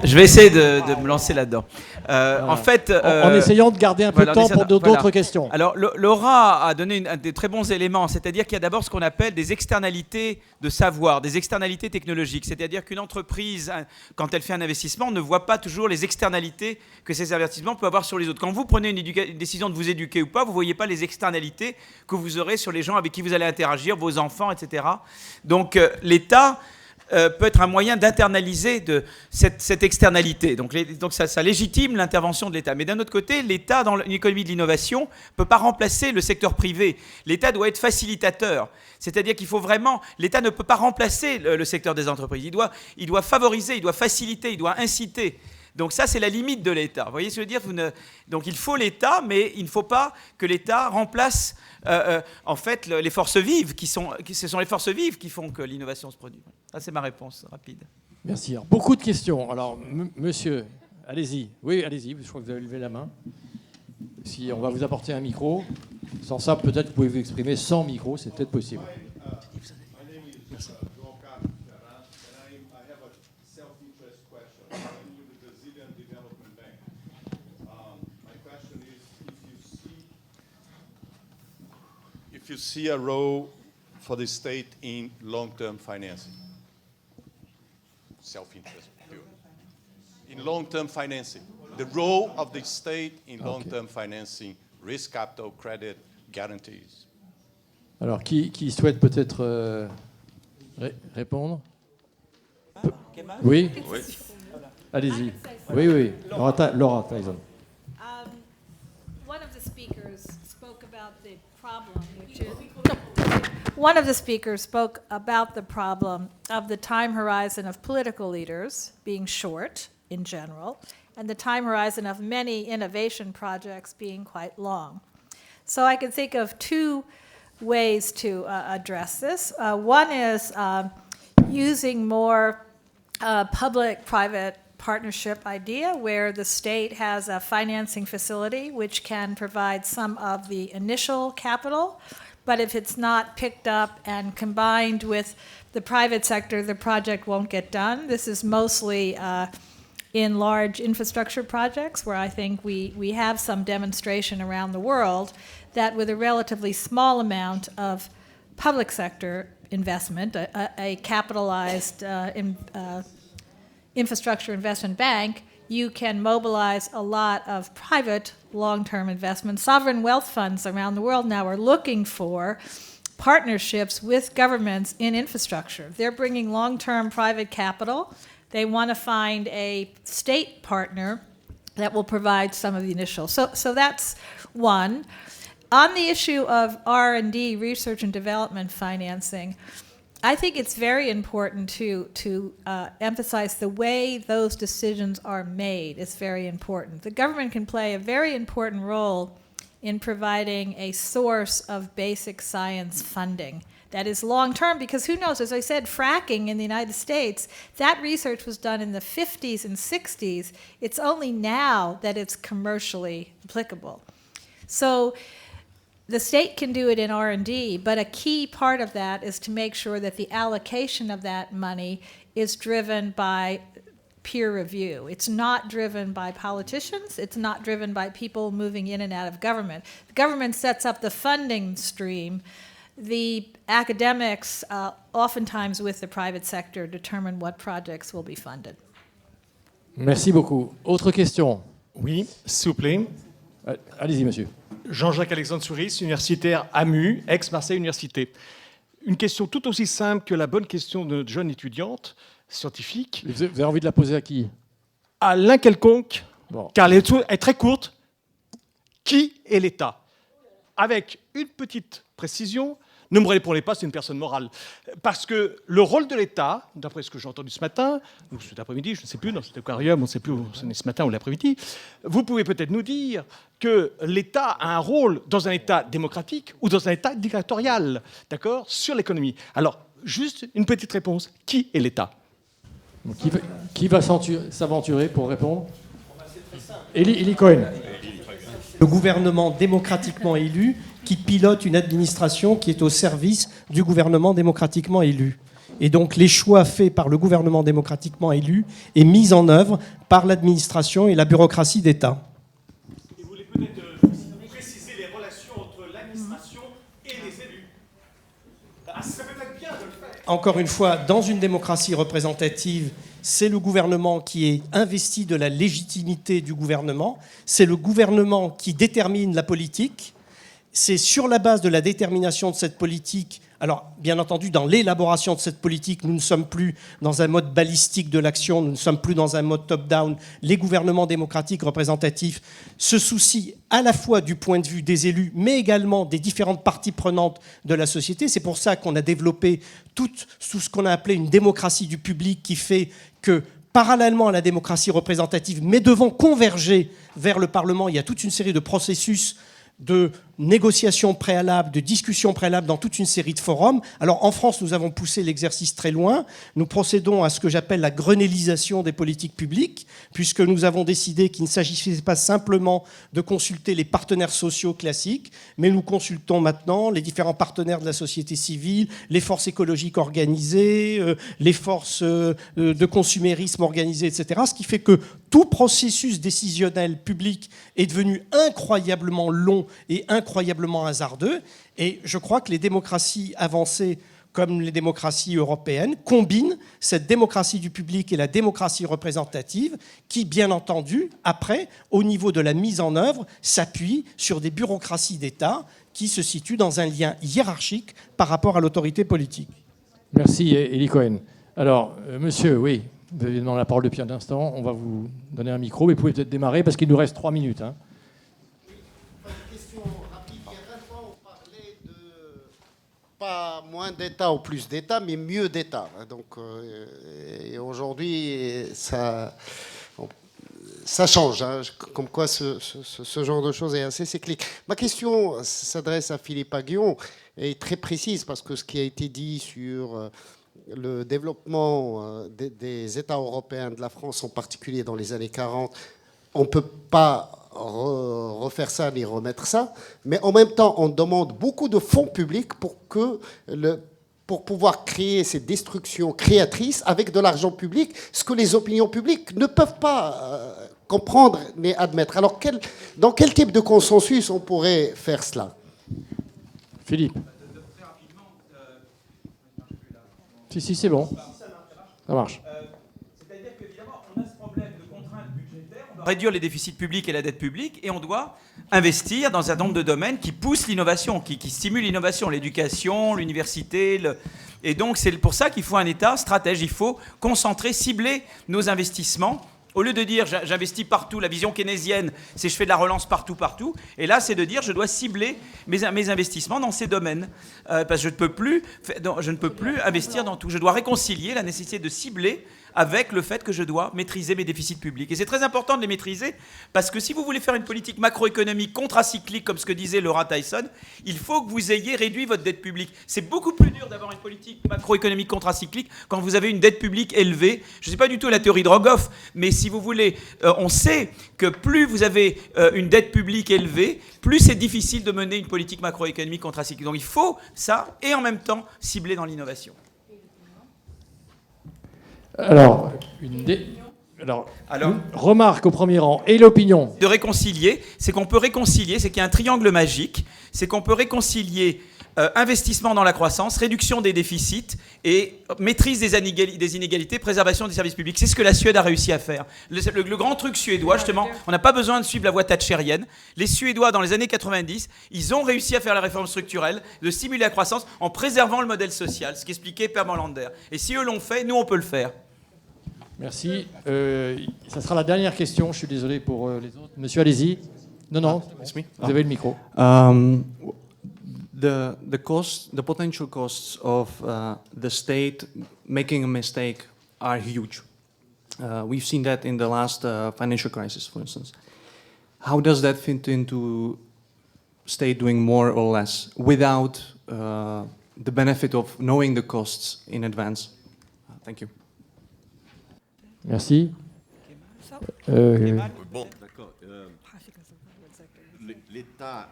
Je vais essayer de me lancer là-dedans. En fait, en essayant de garder un peu de temps pour d'autres questions. Alors, Laura a donné des très bons éléments, c'est-à-dire qu'il y a d'abord ce qu'on appelle des externalités de savoir, des externalités technologiques. C'est-à-dire qu'une entreprise, quand elle fait un investissement, ne voit pas toujours les externalités que ces investissements peuvent avoir sur les autres. Quand vous prenez une décision de vous éduquer ou pas, vous ne voyez pas les externalités que vous aurez sur les gens avec qui vous allez interagir, vos enfants, etc. Donc, l'État peut être un moyen d'internaliser cette externalité. Donc ça légitime l'intervention de l'État. Mais d'un autre côté, l'État, dans une économie de l'innovation, ne peut pas remplacer le secteur privé. L'État doit être facilitateur. C'est-à-dire qu'il faut vraiment... L'État ne peut pas remplacer le secteur des entreprises. Il doit favoriser, il doit faciliter, il doit inciter. Donc ça, c'est la limite de l'État. Vous voyez ce que je veux dire? Donc il faut l'État, mais il ne faut pas que l'État remplace en fait les forces vives. Ce sont les forces vives qui font que l'innovation se produit. Ça, c'est ma réponse rapide. Merci. Alors, beaucoup de questions. Alors, monsieur, allez-y. Oui, allez-y. Je crois que vous avez levé la main. Si on va vous apporter un micro. Sans ça, peut-être que vous pouvez vous exprimer sans micro. C'est peut-être possible. If you see a role for the state in long-term financing, self-interest view. In long-term financing, the role of the state in long-term financing, risk capital, credit, guarantees. Alors, qui souhaite peut-être répondre? Oui. Allez-y. Oui. Laura Tyson. One of the speakers spoke about the problem, which is... One of the speakers spoke about the problem of the time horizon of political leaders being short in general, and the time horizon of many innovation projects being quite long. So I can think of two ways to address this. One is using more public-private partnership idea where the state has a financing facility which can provide some of the initial capital, but if it's not picked up and combined with the private sector, the project won't get done. This is mostly in large infrastructure projects where I think we have some demonstration around the world that with a relatively small amount of public sector investment, a capitalized infrastructure investment bank, you can mobilize a lot of private long-term investment. Sovereign wealth funds around the world now are looking for partnerships with governments in infrastructure. They're bringing long-term private capital. They want to find a state partner that will provide some of the initial. So that's one. On the issue of R&D, research and development financing, I think it's very important to emphasize the way those decisions are made is very important. The government can play a very important role in providing a source of basic science funding that is long-term, because who knows, as I said, fracking in the United States, that research was done in the 50s and 60s. It's only now that it's commercially applicable. So the state can do it in R&D, but a key part of that is to make sure that the allocation of that money is driven by peer review. It's not driven by politicians. It's not driven by people moving in and out of government. The government sets up the funding stream. The academics, oftentimes with the private sector, determine what projects will be funded. Merci beaucoup. Autre question? Oui, s'il vous plaît. Allez-y, monsieur. Jean-Jacques Alexandre Souris, universitaire à MU, ex-Marseille Université. Une question tout aussi simple que la bonne question de notre jeune étudiante scientifique. Vous avez envie de la poser à qui? À l'un quelconque, Bon. car elle est très courte. Qui est l'État? Avec une petite précision, ne me répondez pas, c'est une personne morale. Parce que le rôle de l'État, d'après ce que j'ai entendu ce matin, ou cet après-midi, je ne sais plus, dans cet aquarium, on ne sait plus, c'est ce matin ou l'après-midi, vous pouvez peut-être nous dire que l'État a un rôle dans un État démocratique ou dans un État dictatorial, d'accord, sur l'économie. Alors, juste une petite réponse. Qui est l'État? Qui va s'aventurer pour répondre? Eli Cohen. Le gouvernement démocratiquement élu qui pilote une administration qui est au service du gouvernement démocratiquement élu. Et donc les choix faits par le gouvernement démocratiquement élu et mis en œuvre par l'administration et la bureaucratie d'État. Et vous voulez peut-être préciser les relations entre l'administration et les élus? Ça peut être bien de le faire. Encore une fois, dans une démocratie représentative, c'est le gouvernement qui est investi de la légitimité du gouvernement, c'est le gouvernement qui détermine la politique, c'est sur la base de la détermination de cette politique. Alors, bien entendu, dans l'élaboration de cette politique, nous ne sommes plus dans un mode balistique de l'action, nous ne sommes plus dans un mode top-down. Les gouvernements démocratiques représentatifs se soucient à la fois du point de vue des élus, mais également des différentes parties prenantes de la société. C'est pour ça qu'on a développé tout ce qu'on a appelé une démocratie du public qui fait que, parallèlement à la démocratie représentative, mais devant converger vers le Parlement, il y a toute une série de processus de négociations préalables, de discussions préalables dans toute une série de forums. Alors en France, nous avons poussé l'exercice très loin. Nous procédons à ce que j'appelle la grenélisation des politiques publiques, puisque nous avons décidé qu'il ne s'agissait pas simplement de consulter les partenaires sociaux classiques, mais nous consultons maintenant les différents partenaires de la société civile, les forces écologiques organisées, les forces de consumérisme organisées, etc. Ce qui fait que tout processus décisionnel public est devenu incroyablement long et incroyablement hasardeux. Et je crois que les démocraties avancées, comme les démocraties européennes, combinent cette démocratie du public et la démocratie représentative qui, bien entendu, après, au niveau de la mise en œuvre, s'appuie sur des bureaucraties d'État qui se situent dans un lien hiérarchique par rapport à l'autorité politique. Merci, Eli Cohen. Alors, monsieur, oui, vous avez demandé la parole depuis un instant. On va vous donner un micro, mais vous pouvez peut-être démarrer parce qu'il nous reste 3 minutes. Hein. Pas moins d'État ou plus d'État, mais mieux d'État. Donc, et aujourd'hui, ça change. Hein, comme quoi, ce genre de choses est assez cyclique. Ma question s'adresse à Philippe Aghion et est très précise parce que ce qui a été dit sur le développement des États européens, de la France en particulier dans les années 40, on ne peut pas refaire ça ni remettre ça, mais en même temps on demande beaucoup de fonds publics pour pouvoir créer ces destructions créatrices avec de l'argent public, ce que les opinions publiques ne peuvent pas comprendre ni admettre. Alors dans quel type de consensus on pourrait faire cela? Philippe. Si, c'est bon. Ça marche. C'est-à-dire qu'évidemment, on a ce problème de contraintes budgétaires, on doit réduire les déficits publics et la dette publique, et on doit investir dans un nombre de domaines qui poussent l'innovation, qui stimulent l'innovation, l'éducation, l'université. Et donc, c'est pour ça qu'il faut un État stratège. Il faut concentrer, cibler nos investissements. Au lieu de dire j'investis partout, la vision keynésienne, c'est je fais de la relance partout. Et là, c'est de dire je dois cibler mes investissements dans ces domaines. Parce que je ne peux plus investir dans tout. Je dois réconcilier la nécessité de cibler avec le fait que je dois maîtriser mes déficits publics. Et c'est très important de les maîtriser parce que si vous voulez faire une politique macroéconomique contracyclique, comme ce que disait Laura Tyson, il faut que vous ayez réduit votre dette publique. C'est beaucoup plus dur d'avoir une politique macroéconomique contracyclique quand vous avez une dette publique élevée. Je ne sais pas du tout la théorie de Rogoff, mais si vous voulez, on sait que plus vous avez une dette publique élevée, plus c'est difficile de mener une politique macroéconomique contracyclique. Donc il faut ça et en même temps cibler dans l'innovation. Alors, remarque au premier rang. Et l'opinion? De réconcilier, c'est qu'on peut réconcilier, c'est qu'il y a un triangle magique, c'est qu'on peut réconcilier investissement dans la croissance, réduction des déficits et maîtrise des inégalités, préservation des services publics. C'est ce que la Suède a réussi à faire. Le grand truc suédois, justement, on n'a pas besoin de suivre la voie thatchérienne. Les Suédois, dans les années 90, ils ont réussi à faire la réforme structurelle, de stimuler la croissance en préservant le modèle social, ce qu'expliquait Per Molander. Et si eux l'ont fait, nous, on peut le faire. Merci. Ça sera la dernière question. Je suis désolé pour les autres. Monsieur, allez-y. Non, vous avez le micro. The potential costs of the state making a mistake are huge. We've seen that in the last financial crisis, for instance. How does that fit into state doing more or less without the benefit of knowing the costs in advance? Thank you. Merci. Bon, d'accord. L'État,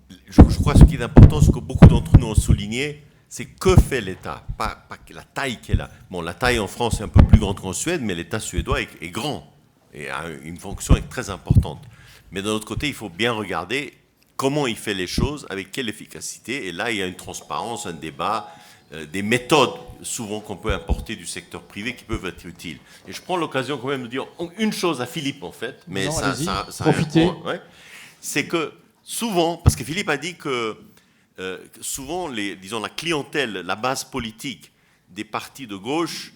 je crois que ce qui est important, ce que beaucoup d'entre nous ont souligné, c'est que fait l'État, pas la taille qu'elle a. Bon, la taille en France est un peu plus grande qu'en Suède, mais l'État suédois est grand et a une fonction très importante. Mais d'un autre côté, il faut bien regarder comment il fait les choses, avec quelle efficacité. Et là, il y a une transparence, un débat, des méthodes souvent qu'on peut importer du secteur privé qui peuvent être utiles. Et je prends l'occasion quand même de dire une chose à Philippe, en fait, mais non, ça profitez. Ouais, c'est que souvent, parce que Philippe a dit que souvent, disons, la clientèle, la base politique des partis de gauche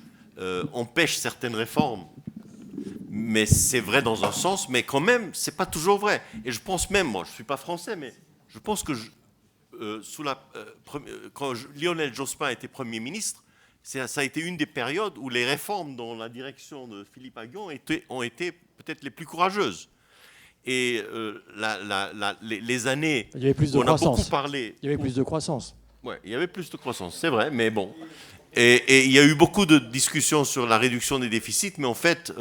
empêche certaines réformes. Mais c'est vrai dans un sens, mais quand même, c'est pas toujours vrai. Et je pense même, moi, je suis pas français, mais je pense que quand Lionel Jospin était Premier ministre, ça a été une des périodes où les réformes dans la direction de Philippe Aghion ont été peut-être les plus courageuses. Et les années il y avait plus de où on croissance. a beaucoup parlé... Il y avait plus de croissance. Oui, il y avait plus de croissance, c'est vrai, mais bon. Et il y a eu beaucoup de discussions sur la réduction des déficits, mais en fait,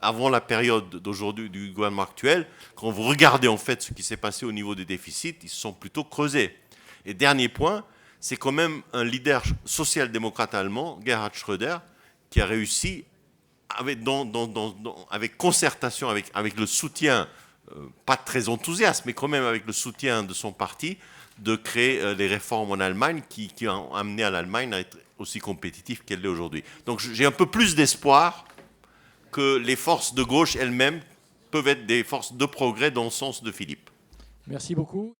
avant la période d'aujourd'hui du gouvernement actuel, quand vous regardez en fait ce qui s'est passé au niveau des déficits, ils se sont plutôt creusés. Et dernier point, c'est quand même un leader social-démocrate allemand, Gerhard Schröder, qui a réussi, avec concertation, avec le soutien, pas très enthousiaste, mais quand même avec le soutien de son parti, de créer les réformes en Allemagne qui ont amené à l'Allemagne à être aussi compétitive qu'elle l'est aujourd'hui. Donc j'ai un peu plus d'espoir que les forces de gauche elles-mêmes peuvent être des forces de progrès dans le sens de Philippe. Merci beaucoup.